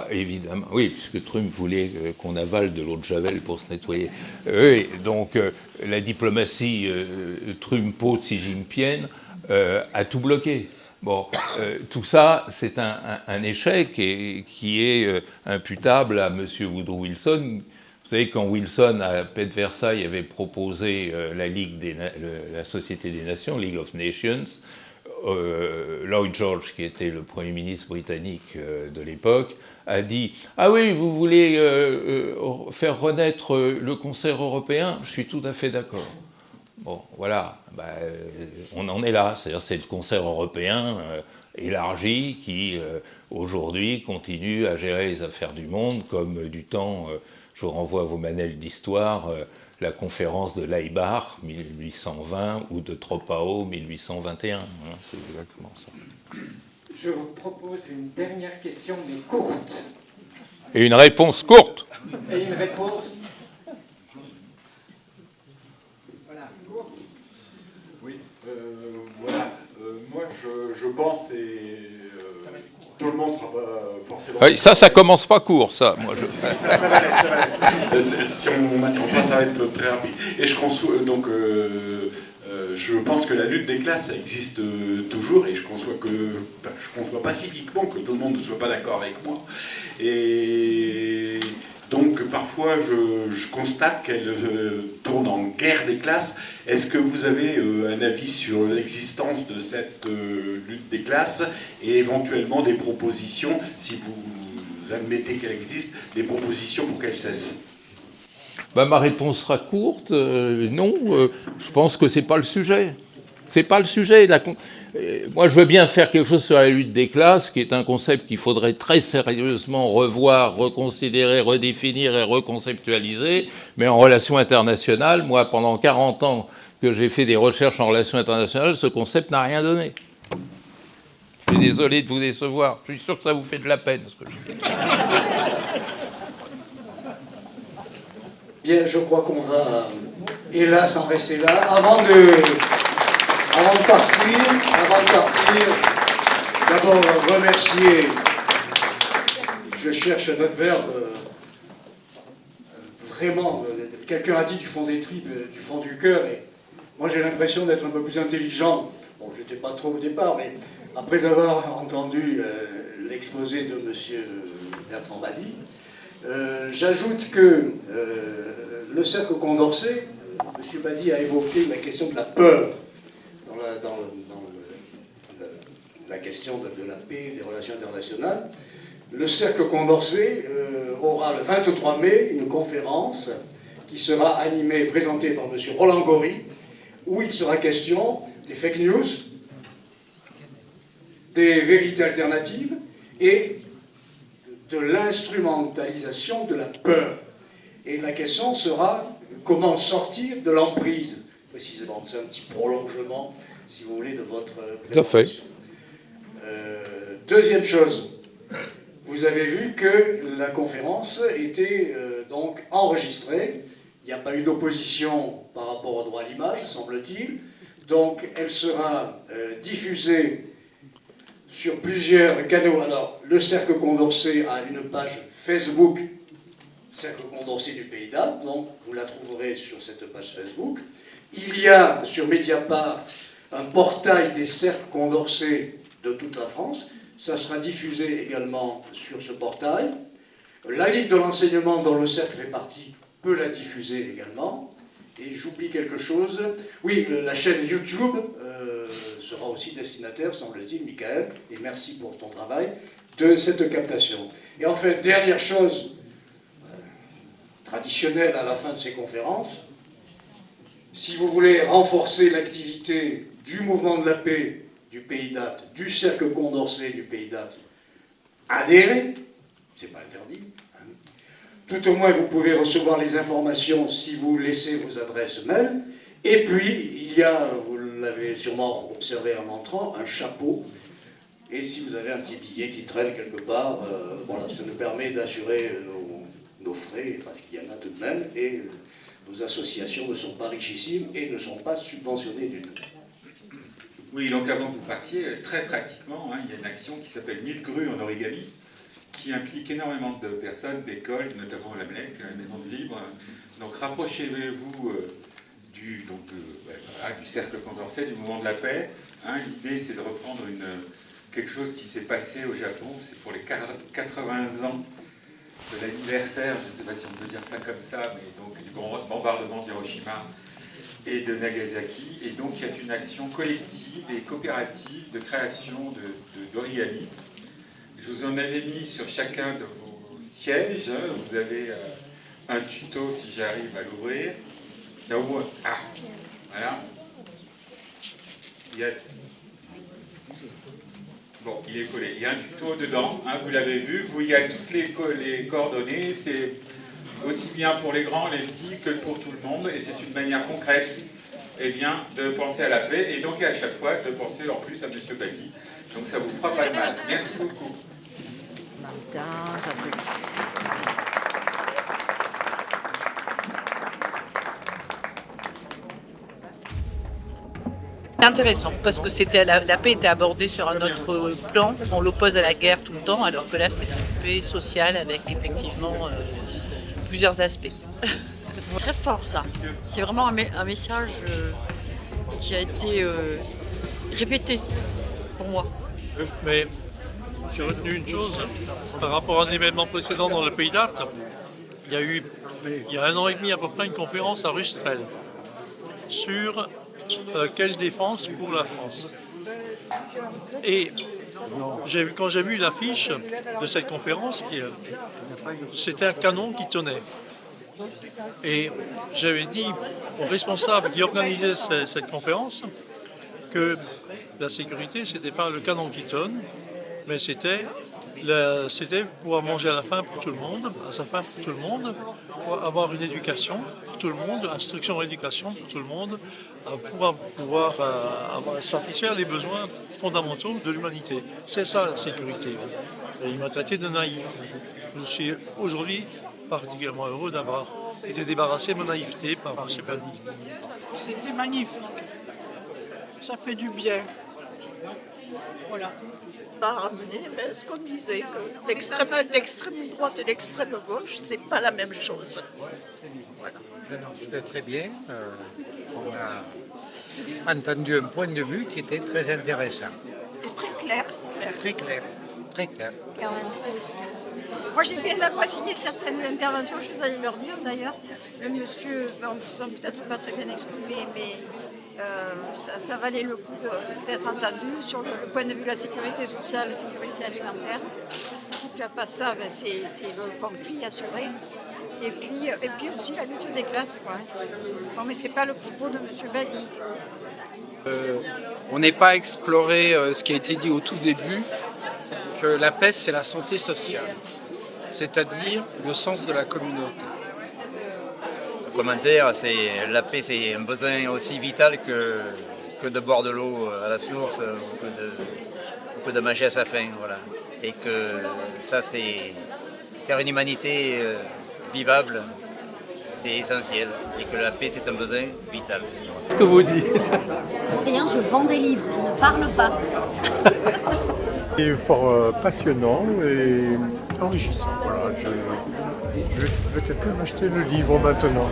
évidemment, oui, puisque Trump voulait qu'on avale de l'eau de Javel pour se nettoyer. Oui, donc la diplomatie Trumpo-Xi Jinping a tout bloqué. Bon, tout ça, c'est un échec qui est imputable à M. Woodrow Wilson. Vous savez, quand Wilson, à la paix de Versailles, avait proposé la Société des Nations, League of Nations, Lloyd George, qui était le Premier ministre britannique de l'époque, a dit « Ah oui, vous voulez faire renaître le concert européen ? Je suis tout à fait d'accord. » Bon, voilà, on en est là, c'est-à-dire c'est le concert européen élargi qui, aujourd'hui, continue à gérer les affaires du monde, comme du temps, je vous renvoie à vos manuels d'histoire, la conférence de Laibach, 1820, ou de Troppau, 1821, c'est exactement ça. Je vous propose une dernière question, mais courte. Et une réponse courte. Et une réponse... Moi, je pense, et tout le monde ne sera pas forcément... Oui, ça commence pas court, ça. Moi, ça va l'être. Si on m'interrompt pas, ça va être très rapide. Et je pense que la lutte des classes, ça existe toujours, et je conçois pacifiquement que tout le monde ne soit pas d'accord avec moi. Et donc, parfois, je constate qu'elle tourne en guerre des classes. Est-ce que vous avez un avis sur l'existence de cette lutte des classes et éventuellement des propositions, si vous admettez qu'elle existe, des propositions pour qu'elle cesse? Ma réponse sera courte. Non, je pense que c'est pas le sujet. C'est pas le sujet. Moi, je veux bien faire quelque chose sur la lutte des classes, qui est un concept qu'il faudrait très sérieusement revoir, reconsidérer, redéfinir et reconceptualiser. Mais en relations internationales, moi, pendant 40 ans que j'ai fait des recherches en relations internationales, ce concept n'a rien donné. Je suis désolé de vous décevoir. Je suis sûr que ça vous fait de la peine, ce que je dis. Bien, je crois qu'on va, hélas, en rester là. Avant de partir, d'abord remercier, je cherche un autre verbe, vraiment, quelqu'un a dit du fond des tripes, du fond du cœur, et moi j'ai l'impression d'être un peu plus intelligent. Bon, j'étais pas trop au départ, mais après avoir entendu l'exposé de M. Bertrand Badi, j'ajoute que le cercle Condorcet, M. Badi a évoqué la question de la peur dans la question de la paix, des relations internationales. Le cercle Condorcet aura le 23 mai une conférence qui sera animée et présentée par M. Roland Gori, où il sera question des fake news, des vérités alternatives et de l'instrumentalisation de la peur. Et la question sera comment sortir de l'emprise, précisément. C'est un petit prolongement, si vous voulez, de votre présentation. Deuxième chose, vous avez vu que la conférence était donc enregistrée. Il n'y a pas eu d'opposition par rapport au droit à l'image, semble-t-il. Donc elle sera diffusée sur plusieurs canaux. Alors, le Cercle Condorcet a une page Facebook, Cercle Condorcet du Pays d'Arles, donc vous la trouverez sur cette page Facebook. Il y a sur Mediapart un portail des Cercles Condorcet de toute la France. Ça sera diffusé également sur ce portail. La Ligue de l'enseignement, dont le Cercle fait partie, peut la diffuser également. Et j'oublie quelque chose. Oui, la chaîne YouTube sera aussi destinataire, semble-t-il, Michael, et merci pour ton travail, de cette captation. Et enfin, dernière chose traditionnelle à la fin de ces conférences, si vous voulez renforcer l'activité du mouvement de la paix du Pays d'Ath, du cercle Condorcet du Pays d'Ath, adhérer, c'est pas interdit. Hein. Tout au moins, vous pouvez recevoir les informations si vous laissez vos adresses mail. Et puis, il y a, vous l'avez sûrement observé en entrant, un chapeau. Et si vous avez un petit billet qui traîne quelque part, voilà, ça nous permet d'assurer nos frais, parce qu'il y en a tout de même, et nos associations ne sont pas richissimes et ne sont pas subventionnées du tout. Oui, donc avant que vous partiez, très pratiquement, hein, il y a une action qui s'appelle 1000 grues en origami, qui implique énormément de personnes, d'écoles, notamment la MLEC, la Maison du Livre. Donc rapprochez-vous du cercle Condorcet, du mouvement de la paix. Hein, l'idée, c'est de reprendre quelque chose qui s'est passé au Japon. C'est pour les 80 ans de l'anniversaire, je ne sais pas si on peut dire ça comme ça, mais donc du bombardement d'Hiroshima et de Nagasaki. Et donc il y a une action collective et coopérative de création d'origami. Je vous en avais mis sur chacun de vos sièges. Vous avez un tuto, si j'arrive à l'ouvrir. Là où, voilà. Bon, il est collé. Il y a un tuto dedans, hein, vous l'avez vu. Il y a toutes les coordonnées. C'est aussi bien pour les grands, les petits, que pour tout le monde. Et c'est une manière concrète, eh bien, de penser à la paix. Et donc, à chaque fois, de penser en plus à M. Badi. Donc, ça vous fera pas de mal. Merci beaucoup. Intéressant, parce que la paix était abordée sur un autre plan. On l'oppose à la guerre tout le temps, alors que là, c'est une paix sociale avec effectivement plusieurs aspects. Très fort, ça. C'est vraiment un message qui a été répété pour moi. Mais j'ai retenu une chose par rapport à un événement précédent dans le Pays d'Ath. Il y a 1 an et demi à peu près une conférence à Rustrel sur quelle défense pour la France. Et quand j'ai vu l'affiche de cette conférence, c'était un canon qui tenait. Et j'avais dit aux responsables qui organisaient cette conférence que la sécurité, c'était pas le canon qui tonne, mais c'était pouvoir manger à la faim pour tout le monde, à sa faim pour tout le monde, pour avoir une éducation pour tout le monde, instruction et éducation pour tout le monde, pour pouvoir satisfaire les besoins fondamentaux de l'humanité. C'est ça la sécurité. Et il m'a traité de naïf. Je suis aujourd'hui particulièrement heureux d'avoir été débarrassé de ma naïveté par M. Badi. C'était magnifique. Ça fait du bien. Voilà. Pas ramener ce qu'on disait, que l'extrême droite et l'extrême gauche, c'est pas la même chose. Voilà. C'était très bien. On a entendu un point de vue qui était très intéressant. Et très clair. Très clair. Très clair. Moi, j'ai bien apprécié certaines interventions, je suis allée leur dire d'ailleurs. Le monsieur, on ne se sent peut-être pas très bien exprimé, mais ça valait le coup d'être entendu sur le point de vue de la sécurité sociale, la sécurité alimentaire. Parce que si tu n'as pas ça, ben c'est le conflit assuré. Et puis aussi la lutte des classes. Quoi. Bon, mais ce n'est pas le propos de M. Badi. On n'est pas exploré ce qui a été dit au tout début, que la paix, c'est la santé sociale, c'est-à-dire le sens de la communauté. Le commentaire, c'est la paix, c'est un besoin aussi vital que de boire de l'eau à la source ou que de manger à sa faim. Voilà. Et que ça, c'est faire une humanité vivable, c'est essentiel. Et que la paix, c'est un besoin vital. Qu'est-ce que vous dites? Rien, je vends des livres, je ne parle pas. C'est fort passionnant et enrichissant. Voilà, je vais peut-être même acheter le livre maintenant.